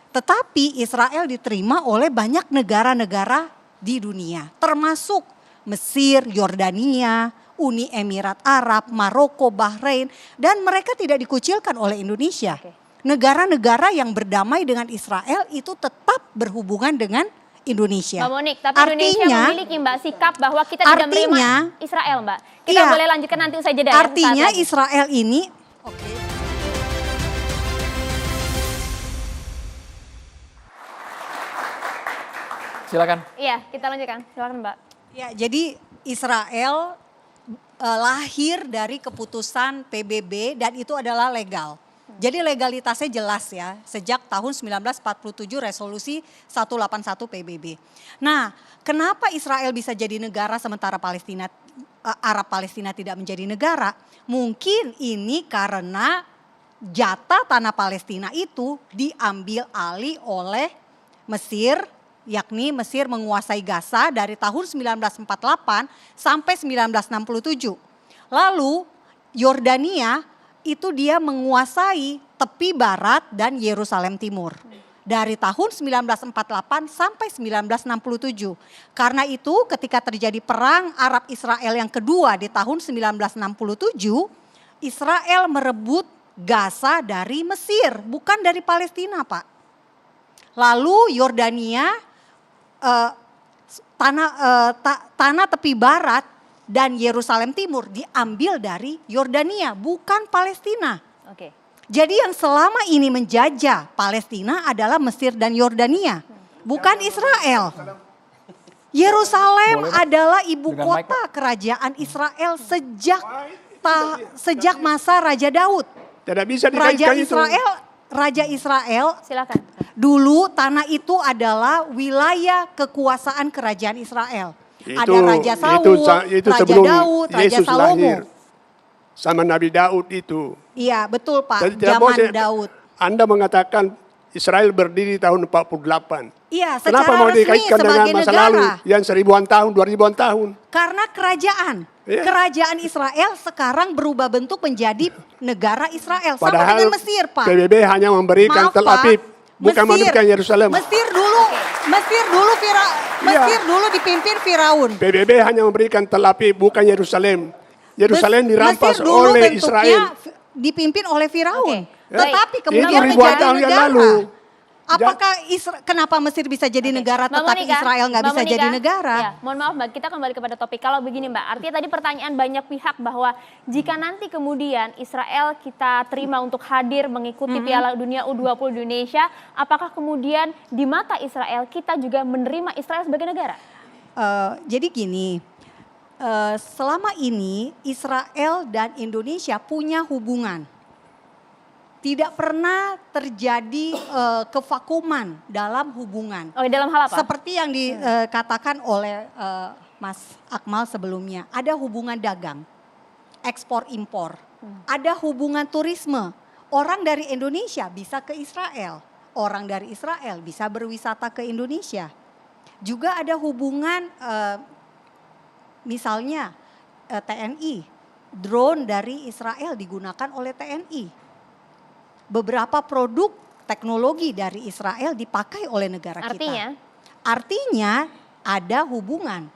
Tetapi Israel diterima oleh banyak negara-negara di dunia, termasuk Mesir, Yordania, Uni Emirat Arab, Maroko, Bahrain, dan mereka tidak dikucilkan oleh Indonesia. Negara-negara yang berdamai dengan Israel itu tetap berhubungan dengan Indonesia. Mbak Monik, tapi Indonesia memiliki Mbak sikap bahwa kita tidak menerima Israel, Mbak. Kita boleh lanjutkan nanti usai jeda. Artinya Israel ini, Silakan. Iya, kita lanjutkan. Silakan, Mbak. ya jadi Israel lahir dari keputusan PBB dan itu adalah legal. Jadi legalitasnya jelas ya, sejak tahun 1947 resolusi 181 PBB. Nah, kenapa Israel bisa jadi negara sementara Arab Palestina tidak menjadi negara? Mungkin ini karena jatah tanah Palestina itu diambil alih oleh Mesir, yakni Mesir menguasai Gaza dari tahun 1948 sampai 1967. Lalu Yordania itu dia menguasai tepi barat dan Yerusalem Timur. Dari tahun 1948 sampai 1967. Karena itu ketika terjadi perang Arab Israel yang kedua di tahun 1967, Israel merebut Gaza dari Mesir, bukan dari Palestina, Pak. Lalu Yordania, tanah tepi barat dan Yerusalem Timur diambil dari Yordania, bukan Palestina. Oke. Jadi yang selama ini menjajah Palestina adalah Mesir dan Yordania, bukan Israel. Yerusalem adalah ibu kota kerajaan Israel sejak masa Raja Daud. Tidak bisa dikaitkan itu. Raja Israel, silakan. Dulu tanah itu adalah wilayah kekuasaan kerajaan Israel. Ada Raja Saul, Raja Daud, Raja Salomo. Sama Nabi Daud itu. Iya betul Pak, Jadi, zaman Daud. Anda mengatakan Israel berdiri tahun 48. Iya, Kenapa secara mau resmi dikaitkan dengan sebagai masa negara. lalu yang 1000-an tahun, 2000-an tahun? Karena kerajaan. Iya. Kerajaan Israel sekarang berubah bentuk menjadi negara Israel. Sama Padahal dengan Mesir Pak. PBB hanya memberikan Maaf, Tel Pak. Aviv, bukan memberikan Yerusalem. Mesir dulu dipimpin Firaun. PBB hanya memberikan Tel Aviv, bukan Yerusalem. Yerusalem dirampas Mesir dulu oleh bentuknya Israel. dipimpin oleh Firaun. Oke. Tetapi Itu kemudian ribuan menjadi tahun yang negara. lalu. Apakah kenapa Mesir bisa jadi negara Mbak tetapi Monika, Israel nggak Mbak bisa Monika, jadi negara? Ya, mohon maaf Mbak, kita kembali kepada topik. Kalau begini Mbak, artinya tadi pertanyaan banyak pihak bahwa jika nanti kemudian Israel kita terima untuk hadir mengikuti Piala Dunia U20 di Indonesia, apakah kemudian di mata Israel kita juga menerima Israel sebagai negara? Jadi gini, selama ini Israel dan Indonesia punya hubungan. Tidak pernah terjadi kevakuman dalam hubungan. Oh, dalam hal apa? Seperti yang dikatakan oleh Mas Akmal sebelumnya. Ada hubungan dagang, ekspor impor. Ada hubungan turisme. Orang dari Indonesia bisa ke Israel. Orang dari Israel bisa berwisata ke Indonesia. Juga ada hubungan misalnya TNI. Drone dari Israel digunakan oleh TNI. Beberapa produk teknologi dari Israel dipakai oleh negara kita. Artinya ada hubungan.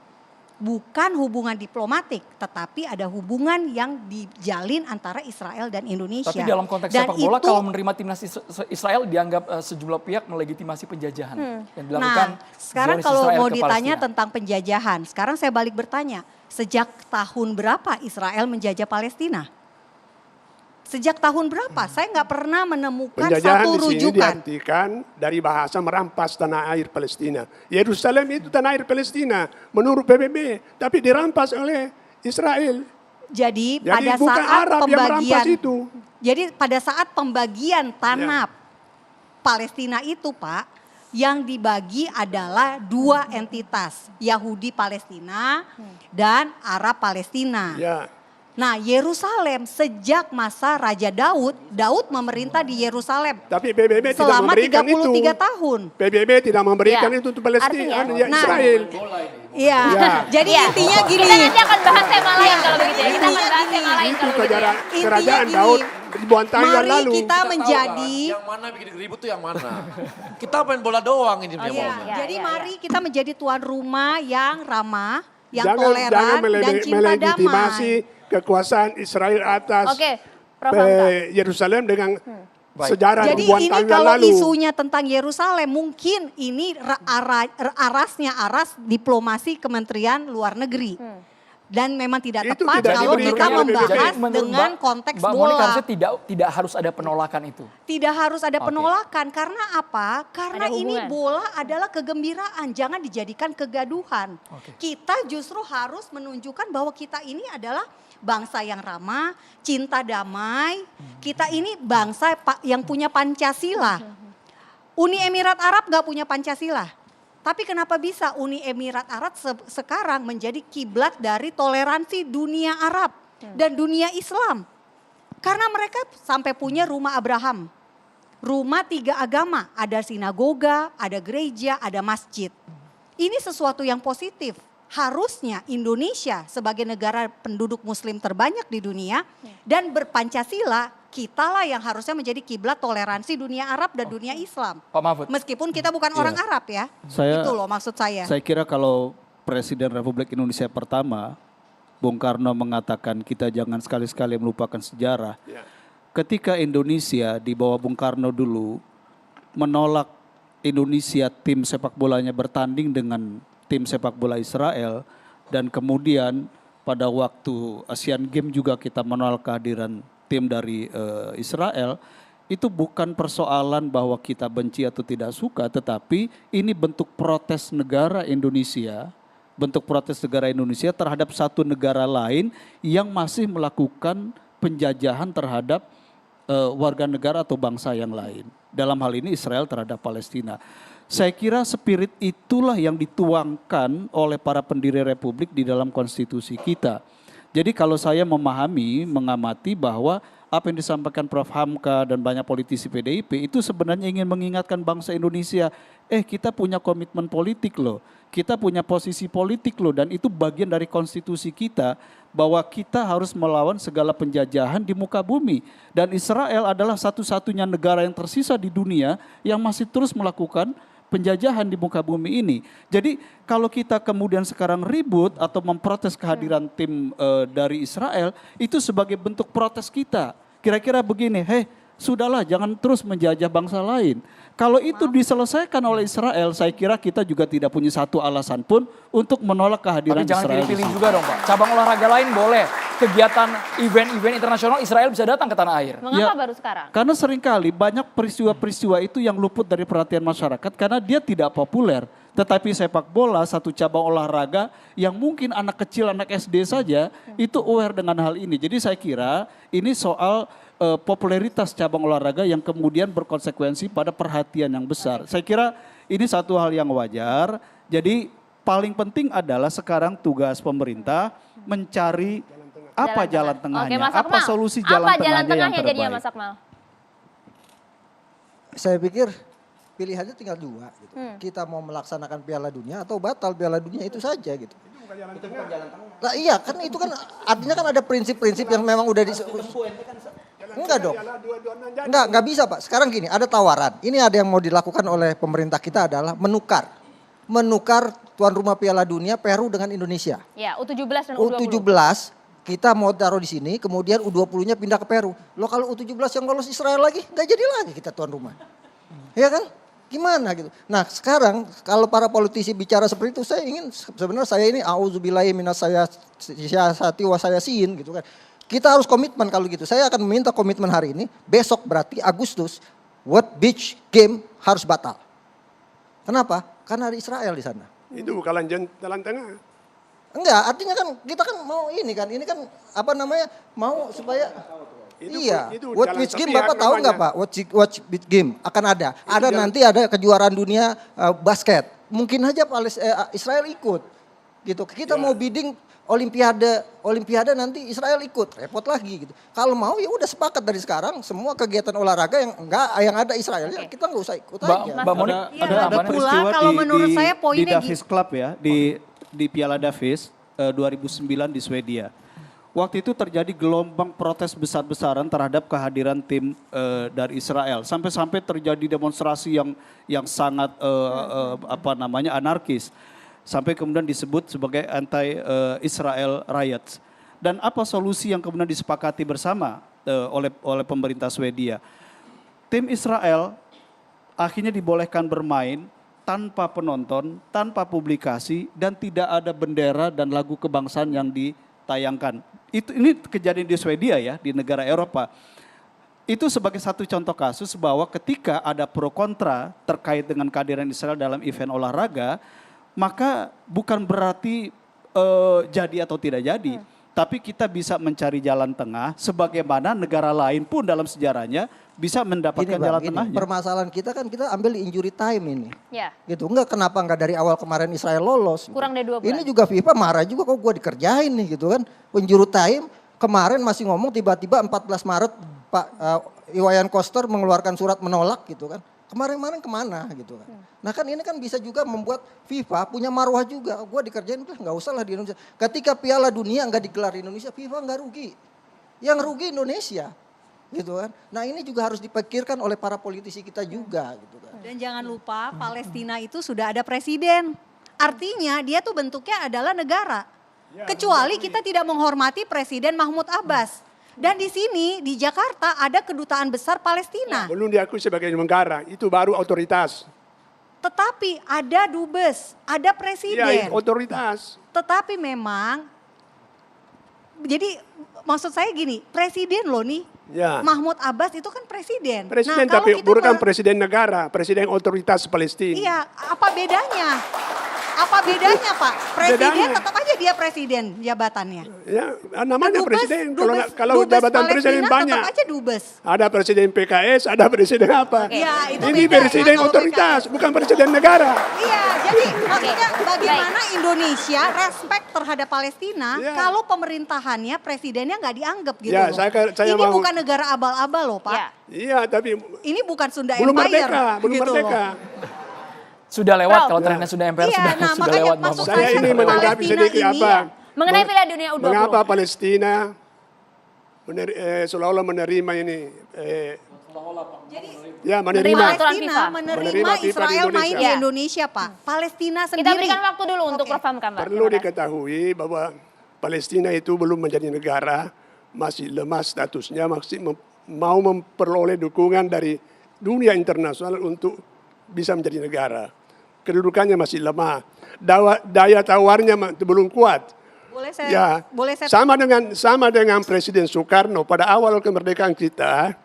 Bukan hubungan diplomatik, tetapi ada hubungan yang dijalin antara Israel dan Indonesia. Tapi dalam konteks sepak bola kalau menerima timnas Israel dianggap sejumlah pihak melegitimasi penjajahan yang dilakukan. Nah, sekarang kalau mau ditanya tentang penjajahan, sekarang saya balik bertanya, sejak tahun berapa Israel menjajah Palestina? Sejak tahun berapa? Saya nggak pernah menemukan penjajahan satu di sini rujukan. diartikan dari bahasa merampas tanah air Palestina. Yerusalem itu tanah air Palestina menurut PBB, tapi dirampas oleh Israel. Jadi Jadi pada bukan saat Arab yang merampas itu. Jadi pada saat pembagian tanah Palestina itu Pak, yang dibagi adalah dua entitas, Yahudi Palestina dan Arab Palestina. Ya. Nah, Yerusalem sejak masa Raja Daud memerintah di Yerusalem. Tapi PBB tidak selama memberikan 33 itu. tahun. PBB tidak memberikan itu untuk Palestina, Israel. Iya, jadi intinya gini. Kita nanti akan bahas tema lain kalau begitu ya. Kita akan bahas tema lain Itu kalau begitu ya. kerajaan Daud ribuan tahun yang lalu. Mari kita menjadi. Yang mana bikin ribut tuh yang mana? Kita main bola doang ini. Jadi mari kita menjadi tuan rumah yang ramah, yang toleran dan cinta melegitimasi damai. kekuasaan Israel atas Oke, Prof. Hamka. Yerusalem dengan sejarah Jadi ribuan ini tahun yang kalau lalu. isunya tentang Yerusalem mungkin ini aras diplomasi Kementerian Luar Negeri. Dan memang tidak Itu tepat tidak kalau diberikan kita oleh membahas PBB. Menurut dengan Mbak- konteks Mbak Monik bola. harusnya tidak harus ada penolakan itu. Tidak harus ada Oke. penolakan karena apa? Karena Ada ini hubungan. bola adalah kegembiraan, jangan dijadikan kegaduhan. Oke. Kita justru harus menunjukkan bahwa kita ini adalah bangsa yang ramah, cinta damai. Kita ini bangsa yang punya Pancasila. Uni Emirat Arab gak punya Pancasila. Tapi kenapa bisa Uni Emirat Arab sekarang menjadi kiblat dari toleransi dunia Arab dan dunia Islam? Karena mereka sampai punya rumah Abraham. Rumah 3 agama, ada sinagoga, ada gereja, ada masjid. Ini sesuatu yang positif. Harusnya Indonesia sebagai negara penduduk muslim terbanyak di dunia dan berpancasila, kitalah yang harusnya menjadi kiblat toleransi dunia Arab dan dunia Islam. Pak Mahfud. Meskipun kita bukan orang Arab ya. Itu loh maksud saya. Saya kira kalau Presiden Republik Indonesia pertama, Bung Karno mengatakan kita jangan sekali-sekali melupakan sejarah. Ketika Indonesia di bawah Bung Karno dulu menolak Indonesia tim sepak bolanya bertanding dengan tim sepak bola Israel, dan kemudian pada waktu Asian Games juga kita menolak kehadiran tim dari Israel, itu bukan persoalan bahwa kita benci atau tidak suka, tetapi ini bentuk protes negara Indonesia, terhadap satu negara lain yang masih melakukan penjajahan terhadap warga negara atau bangsa yang lain. Dalam hal ini Israel terhadap Palestina. Saya kira spirit itulah yang dituangkan oleh para pendiri republik di dalam konstitusi kita. Jadi kalau saya mengamati bahwa apa yang disampaikan Prof. Hamka dan banyak politisi PDIP itu sebenarnya ingin mengingatkan bangsa Indonesia, kita punya komitmen politik loh, kita punya posisi politik loh, dan itu bagian dari konstitusi kita bahwa kita harus melawan segala penjajahan di muka bumi. Dan Israel adalah satu-satunya negara yang tersisa di dunia yang masih terus melakukan penjajahan di muka bumi ini. Jadi kalau kita kemudian sekarang ribut atau memprotes kehadiran tim dari Israel, itu sebagai bentuk protes kita. Kira-kira begini, sudahlah jangan terus menjajah bangsa lain. Kalau itu diselesaikan oleh Israel, saya kira kita juga tidak punya satu alasan pun untuk menolak kehadiran Tapi jangan Israel. pilih-pilih juga dong Pak. Cabang olahraga lain boleh. Kegiatan event-event internasional Israel bisa datang ke tanah air. Mengapa baru sekarang? Karena seringkali banyak peristiwa-peristiwa itu yang luput dari perhatian masyarakat karena dia tidak populer. Tetapi sepak bola satu cabang olahraga yang mungkin anak kecil, anak SD saja itu aware dengan hal ini. Jadi saya kira ini soal popularitas cabang olahraga yang kemudian berkonsekuensi pada perhatian yang besar. Saya kira ini satu hal yang wajar. Jadi paling penting adalah sekarang tugas pemerintah mencari apa jalan tengahnya, Oke, Mas apa Akmal. solusi jalan Apa jalan tengahnya yang tengahnya jadinya terbaik. Mas Akmal? Saya pikir pilihannya tinggal 2 gitu. Kita mau melaksanakan Piala Dunia atau batal Piala Dunia itu saja gitu. Nah iya kan itu kan artinya kan ada prinsip-prinsip yang memang udah enggak dong. Enggak bisa Pak. Sekarang gini, ada tawaran. Ini ada yang mau dilakukan oleh pemerintah kita adalah menukar tuan rumah Piala Dunia Peru dengan Indonesia. Ya, U17 dan U20. U17 kita mau taruh di sini, kemudian U20-nya pindah ke Peru. Loh kalau U17 yang lolos Israel lagi, nggak jadi lagi kita tuan rumah. Ya kan? Gimana gitu. Nah sekarang kalau para politisi bicara seperti itu, sebenarnya saya ini auzubillahi minasyaitonirrajim wa sayasin gitu kan. Kita harus komitmen kalau gitu. Saya akan meminta komitmen hari ini, besok berarti Agustus, World Beach Game harus batal. Kenapa? Karena ada Israel di sana. Itu bukan jalan tengah. Enggak, artinya kan kita kan mau ini kan mau supaya World Beach Game Bapak tahu nggak Pak? World Beach Game akan ada. Nanti ada kejuaraan dunia basket. Mungkin aja Israel ikut. Gitu. Kita mau bidding Olimpiade nanti Israel ikut, repot lagi gitu. Kalau mau ya udah sepakat dari sekarang semua kegiatan olahraga yang ada Israel ya kita nggak usah ikut aja. Mbak Monik, Ada peristiwa kalau menurut saya di poinnya Davis Club ya, di Piala Davis 2009 di Swedia. Waktu itu terjadi gelombang protes besar-besaran terhadap kehadiran tim dari Israel. Sampai-sampai terjadi demonstrasi yang sangat anarkis. sampai kemudian disebut sebagai anti-Israel riots. Dan apa solusi yang kemudian disepakati bersama oleh pemerintah Swedia? Tim Israel akhirnya dibolehkan bermain tanpa penonton, tanpa publikasi, dan tidak ada bendera dan lagu kebangsaan yang ditayangkan. Ini kejadian di Swedia ya, di negara Eropa. Itu sebagai satu contoh kasus bahwa ketika ada pro kontra terkait dengan kehadiran Israel dalam event olahraga, maka bukan berarti jadi atau tidak jadi. Tapi kita bisa mencari jalan tengah sebagaimana negara lain pun dalam sejarahnya bisa mendapatkan jalan tengahnya. Permasalahan kita kan kita ambil di injury time ini. Ya. Gitu. Kenapa enggak dari awal kemarin Israel lolos? Kurang dari 2 bulan. Ini juga FIFA marah juga kok gue dikerjain nih gitu kan. Injury time kemarin masih ngomong tiba-tiba 14 Maret Pak Iwayan Koster mengeluarkan surat menolak gitu kan. Kemarin-kemarin kemana gitu kan. Nah kan ini kan bisa juga membuat FIFA punya marwah juga. Gue dikerjain udah nggak usah lah di Indonesia. Ketika Piala Dunia nggak digelar di Indonesia, FIFA nggak rugi. Yang rugi Indonesia. Gitu kan. Nah ini juga harus dipikirkan oleh para politisi kita juga gitu kan. Dan jangan lupa Palestina itu sudah ada presiden. Artinya dia tuh bentuknya adalah negara. Kecuali kita tidak menghormati Presiden Mahmud Abbas. Dan di sini di Jakarta ada kedutaan besar Palestina. Belum diakui sebagai negara, itu baru otoritas. Tetapi ada dubes, ada Ya, presiden. otoritas. Tetapi memang, jadi maksud saya gini, presiden loh nih. Ya. Mahmud Abbas itu kan presiden. Presiden kalau tapi kita bukan presiden negara, presiden otoritas Palestina. Iya, apa bedanya? Apa bedanya Pak? Presiden Bedanya. tetap aja dia presiden jabatannya. Ya, namanya Dubes- presiden. dubes- Kalau dubes jabatan presiden Palestina banyak. Tetap aja dubes. Ada presiden PKS, ada presiden apa. Oke. Ya, itu Ini beda presiden ya kalau otoritas, bukan presiden negara. Iya, jadi maksudnya bagaimana Indonesia respect terhadap Palestina Ya. kalau pemerintahannya presidennya nggak dianggap gitu Ya, loh. saya Ini mau- bukan negara abal-abal loh Pak. Ya. Iya, tapi Ini bukan Sunda belum Empire. merdeka, belum gitu loh. merdeka. Sudah lewat Prof. kalau trennya sudah MPR Iya, sudah nah, sudah makanya lewat. maksud Bang. Saya ini Palestina menanggapi sedikit ini apa. ya. Mengenai Piala Dunia U20. Mengapa Palestina seolah-olah menerima ini. Ya, menerima. Menerima aturan Palestina FIFA. menerima Menerima FIFA di Israel main Indonesia. di Indonesia Pak. Palestina sendiri. Kita berikan waktu dulu untuk Oke. Prof Hamka, Mbak. Perlu diketahui bahwa Palestina itu belum menjadi negara, masih lemah statusnya, masih mau memperoleh dukungan dari dunia internasional untuk bisa menjadi negara. Kedudukannya masih lemah, daya tawarnya belum kuat. Boleh saya Ya, boleh saya sama dengan Presiden Soekarno pada awal kemerdekaan kita,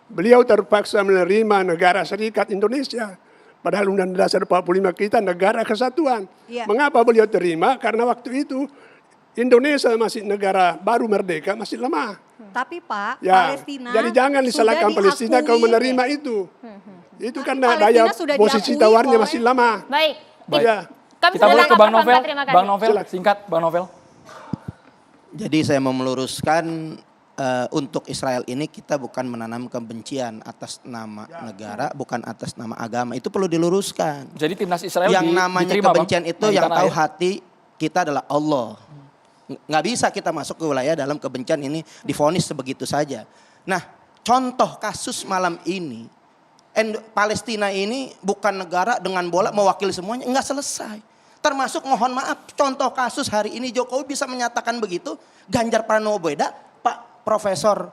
beliau terpaksa menerima negara Serikat Indonesia. Padahal Undang-Undang Dasar 45 kita negara kesatuan. Iya. Mengapa beliau terima? Karena waktu itu Indonesia masih negara baru merdeka, masih lemah. Tapi Pak, Ya, Palestina jadi jangan disalahkan sudah Palestina diakui- kalau menerima itu. Itu Tapi karena Palestina daya sudah posisi diakui tawarnya oleh- masih lama. Baik. Baik. Ya. Kami Kita sudah boleh ke tangkap, Bang Prof Hamka, Novel. terima kasih. Bang Novel, singkat Bang Novel. Jadi saya mau meluruskan untuk Israel ini kita bukan menanam kebencian atas nama negara, bukan atas nama agama. Itu perlu diluruskan. Jadi timnas Israel Yang namanya diterima, Bang, kebencian itu di yang tanah tahu air. hati kita adalah Allah. Nggak bisa kita masuk ke wilayah dalam kebencian ini divonis sebegitu saja. Nah, contoh kasus malam ini, Palestina ini bukan negara dengan bola mewakili semuanya, nggak selesai. Termasuk mohon maaf, contoh kasus hari ini Jokowi bisa menyatakan begitu, Ganjar Pranowo beda, Pak Profesor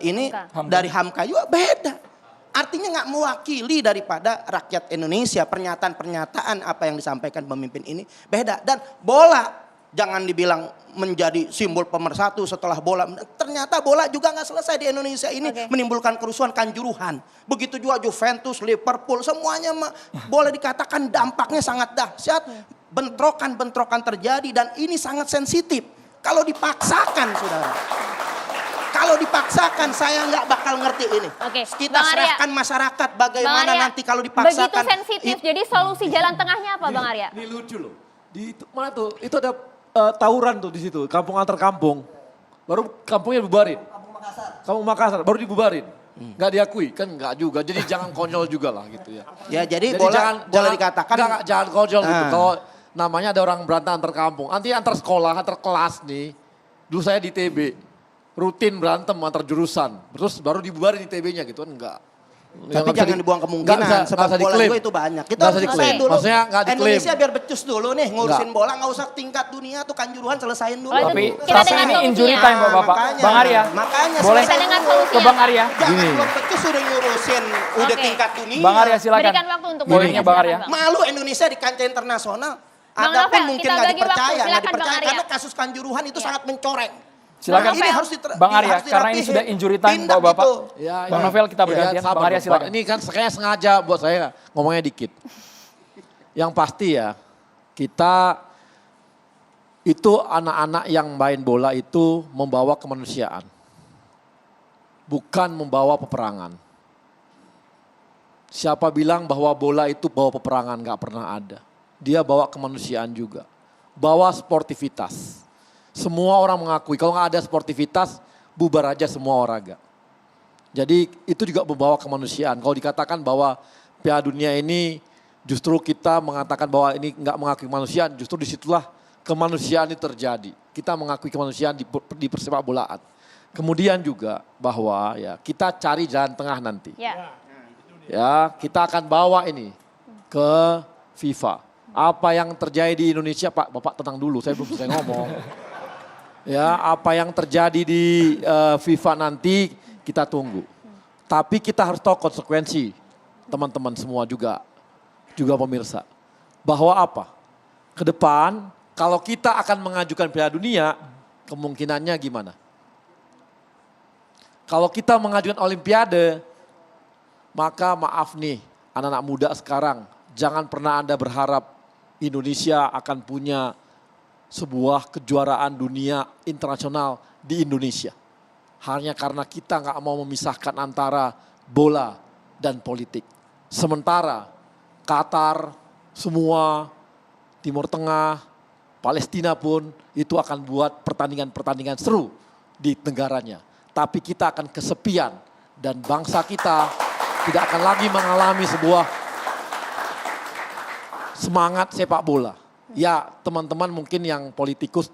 ini Hamka. dari Hamka juga beda. Artinya nggak mewakili daripada rakyat Indonesia, pernyataan-pernyataan apa yang disampaikan pemimpin ini beda. Dan bola jangan dibilang menjadi simbol pemersatu setelah bola. Ternyata bola juga nggak selesai di Indonesia ini menimbulkan kerusuhan, kanjuruhan. Begitu juga Juventus, Liverpool, semuanya boleh dikatakan dampaknya sangat dahsyat. Bentrokan-bentrokan terjadi dan ini sangat sensitif. Kalau dipaksakan, saudara. Kalau dipaksakan saya nggak bakal ngerti ini. Oke, Kita Bang Arya. serahkan masyarakat Bang bagaimana Arya, nanti kalau dipaksakan. begitu sensitif, jadi solusi jalan tengahnya apa Bang Arya? Ini lucu loh. Mana tuh? Itu ada tawuran tuh di situ, kampung antar kampung. Baru kampungnya dibubarin. Kampung Makassar, baru dibubarin. Nggak diakui, kan nggak juga. Jadi jangan konyol juga lah gitu ya. Ya jadi bola boleh dikatakan. Enggak, jangan konyol gitu. Ah. Kalau namanya ada orang berantem antar kampung. Nanti antar sekolah, antar kelas nih. Dulu saya di TB, rutin berantem antar jurusan. Terus baru dibubarin di TB-nya gitu kan enggak. Tapi jangan dibuang kemungkinan, sepak bola juga itu banyak. Kita harus selesaiin dulu. Maksudnya nggak diklaim. Indonesia biar becus dulu nih, ngurusin bola, nggak usah tingkat dunia tuh Kanjuruhan selesain dulu. Tapi Kita dengar ini injury solusinya. time Bapak. Bang Arya, Makanya boleh Kita dengar ke solusinya. Bang Arya. Jangan belum becus udah ngurusin, udah Oke. tingkat dunia. Bang Arya silakan. Berikan waktu untuk Poinnya Bang Bang Arya. Arya. Malu Indonesia di kancah internasional. Bang Ada pun Novel, mungkin kita nggak bagi waktu. dipercaya, nggak Silakan, Bang dipercaya Arya. karena kasus Kanjuruhan itu sangat mencoreng. Silakan Ini harus Bang Arya, harus karena ini dirapihin. sudah injury time Tindak Bapak. gitu. Bang Novel kita bergantian, sabar, Bang Arya Pak. silakan. Ini kan kayaknya sengaja buat saya ngomongnya dikit. Yang pasti ya, kita itu anak-anak yang main bola itu membawa kemanusiaan. Bukan membawa peperangan. Siapa bilang bahwa bola itu bawa peperangan, nggak pernah ada. Dia bawa kemanusiaan juga. Bawa sportivitas. Semua orang mengakui, kalau nggak ada sportivitas, bubar aja semua olahraga. Jadi itu juga membawa kemanusiaan. Kalau dikatakan bahwa Piala Dunia ini justru kita mengatakan bahwa ini nggak mengakui kemanusiaan, justru disitulah kemanusiaan itu terjadi. Kita mengakui kemanusiaan di persepak bolaan. Kemudian juga bahwa ya kita cari jalan tengah nanti. Ya, kita akan bawa ini ke FIFA. Apa yang terjadi di Indonesia, Pak, Bapak tenang dulu, saya belum selesai ngomong. Ya, apa yang terjadi di FIFA nanti kita tunggu. Tapi kita harus tahu konsekuensi, teman-teman semua juga pemirsa. Bahwa apa? Ke depan, kalau kita akan mengajukan Piala Dunia, kemungkinannya gimana? Kalau kita mengajukan Olimpiade, maka maaf nih anak-anak muda sekarang, jangan pernah Anda berharap Indonesia akan punya sebuah kejuaraan dunia internasional di Indonesia. Hanya karena kita nggak mau memisahkan antara bola dan politik. Sementara Qatar, semua Timur Tengah, Palestina pun itu akan buat pertandingan-pertandingan seru di negaranya. Tapi kita akan kesepian dan bangsa kita tidak akan lagi mengalami sebuah semangat sepak bola. Ya teman-teman mungkin yang politikus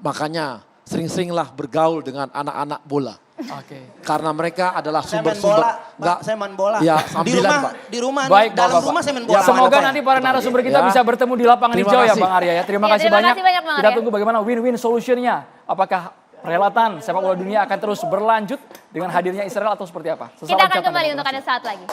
makanya sering-seringlah bergaul dengan anak-anak bola. Karena mereka adalah sumber-sumber. Saya main bola. Ya, di sambilan, rumah, Pak. di rumah, Baik, dalam Bapak. rumah saya main Ya, bola. Semoga Bapak. nanti para narasumber kita Ya. bisa bertemu di lapangan Terima hijau ya kasih. Bang Arya ya. Terima Ya, kasih terima banyak. kasih banyak, Bang Kita Arya. tunggu bagaimana win-win solutionnya. Apakah perhelatan sepak bola dunia akan terus berlanjut dengan hadirnya Israel atau seperti apa? Sesaat Kita akan Catatan kembali untuk Demokrasi. Anda saat lagi.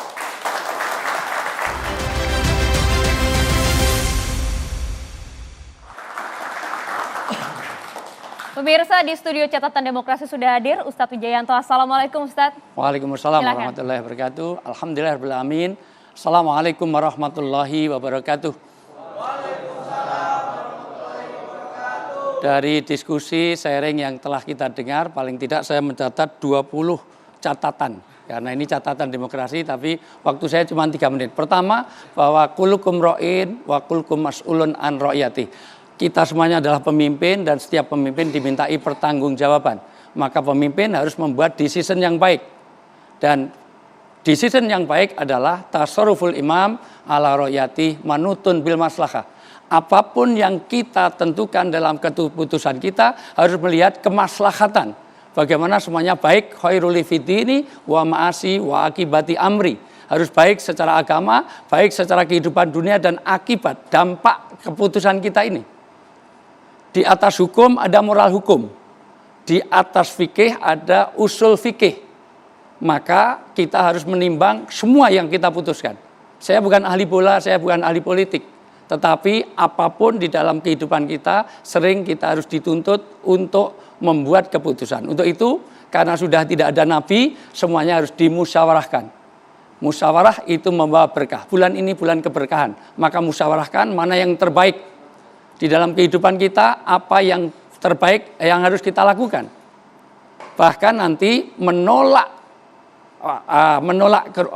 Pemirsa di studio Catatan Demokrasi sudah hadir Ustadz Wijayanto. Assalamualaikum Ustadz. Waalaikumsalam Silakan. warahmatullahi wabarakatuh. Alhamdulillahirrahmanirrahim. Assalamualaikum warahmatullahi wabarakatuh. Dari diskusi sharing yang telah kita dengar, paling tidak saya mencatat 20 catatan. Karena ini catatan demokrasi, tapi waktu saya cuma 3 menit. Pertama, bahwa kulukum ro'in wa kulukum mas'ulun an ro'yati. Kita semuanya adalah pemimpin dan setiap pemimpin dimintai pertanggungjawaban. Maka pemimpin harus membuat decision yang baik. Dan decision yang baik adalah tasarruful imam ala ro'yati manutun bil maslahah. Apapun yang kita tentukan dalam keputusan kita harus melihat kemaslahatan. Bagaimana semuanya baik, khairul fidini wa ma'asi wa akibati amri. Harus baik secara agama, baik secara kehidupan dunia dan akibat dampak keputusan kita ini. Di atas hukum ada moral hukum. Di atas fikih ada usul fikih. Maka kita harus menimbang semua yang kita putuskan. Saya bukan ahli bola, saya bukan ahli politik. Tetapi apapun di dalam kehidupan kita, sering kita harus dituntut untuk membuat keputusan. Untuk itu, karena sudah tidak ada nabi, semuanya harus dimusyawarahkan. Musyawarah itu membawa berkah. Bulan ini bulan keberkahan. Maka musyawarahkan mana yang terbaik. Di dalam kehidupan kita, apa yang terbaik yang harus kita lakukan. Bahkan nanti menolak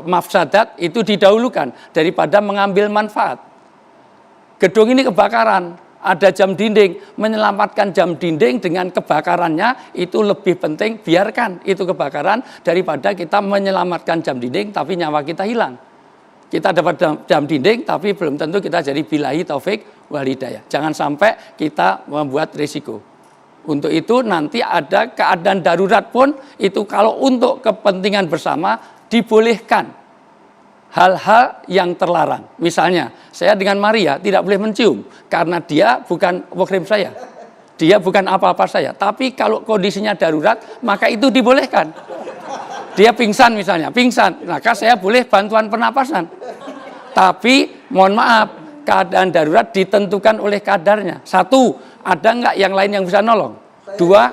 mafsadat itu didahulukan daripada mengambil manfaat. Gedung ini kebakaran, ada jam dinding, menyelamatkan jam dinding dengan kebakarannya itu lebih penting, biarkan itu kebakaran daripada kita menyelamatkan jam dinding tapi nyawa kita hilang. Kita dapat jam dinding tapi belum tentu kita jadi billahi taufik wal hidayah. Jangan sampai kita membuat risiko. Untuk itu nanti ada keadaan darurat pun itu kalau untuk kepentingan bersama dibolehkan. hal-hal yang terlarang. Misalnya, saya dengan Maria tidak boleh mencium karena dia bukan muhrim saya. Dia bukan apa-apa saya. Tapi kalau kondisinya darurat, maka itu dibolehkan. Dia pingsan misalnya, maka saya boleh bantuan pernapasan. Tapi mohon maaf, keadaan darurat ditentukan oleh kadarnya. Satu, ada nggak yang lain yang bisa nolong? Dua,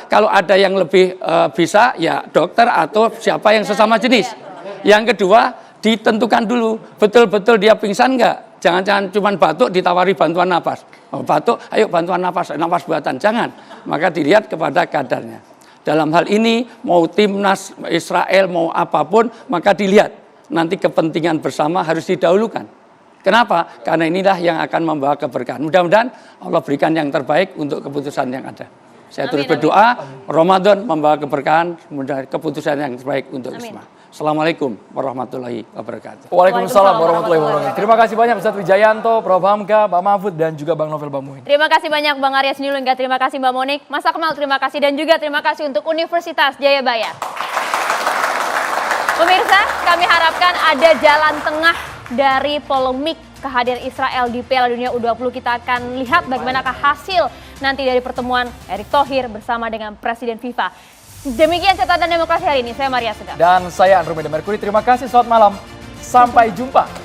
kalau ada yang lebih bisa, ya dokter atau siapa yang sesama jenis. Yang kedua, ditentukan dulu, betul-betul dia pingsan nggak? Jangan-jangan cuma batuk ditawari bantuan napas. Oh, batuk, ayo bantuan napas buatan. Jangan, maka dilihat kepada kadarnya. Dalam hal ini, mau timnas Israel, mau apapun, maka dilihat. Nanti kepentingan bersama harus didahulukan. Kenapa? Karena inilah yang akan membawa keberkahan. Mudah-mudahan Allah berikan yang terbaik untuk keputusan yang ada. Saya terus berdoa, Ramadan membawa keberkahan, mudah keputusan yang terbaik untuk Isma. Assalamualaikum warahmatullahi wabarakatuh. Waalaikumsalam warahmatullahi wabarakatuh. Terima kasih banyak Ustadz Wijayanto, Prof. Hamka, Pak Mahfud, dan juga Bang Novel Bamuin. Terima kasih banyak Bang Arya Sinulinga, terima kasih Mbak Monik, Mas Akmal terima kasih, dan juga terima kasih untuk Universitas Jayabaya. Pemirsa, kami harapkan ada jalan tengah dari polemik kehadiran Israel di Piala Dunia U20. Kita akan lihat bagaimanakah hasil nanti dari pertemuan Erick Thohir bersama dengan Presiden FIFA. Demikian catatan demokrasi hari ini. Saya Maria Segaf. Dan saya Andromeda Mercury. Terima kasih, selamat malam. Sampai jumpa.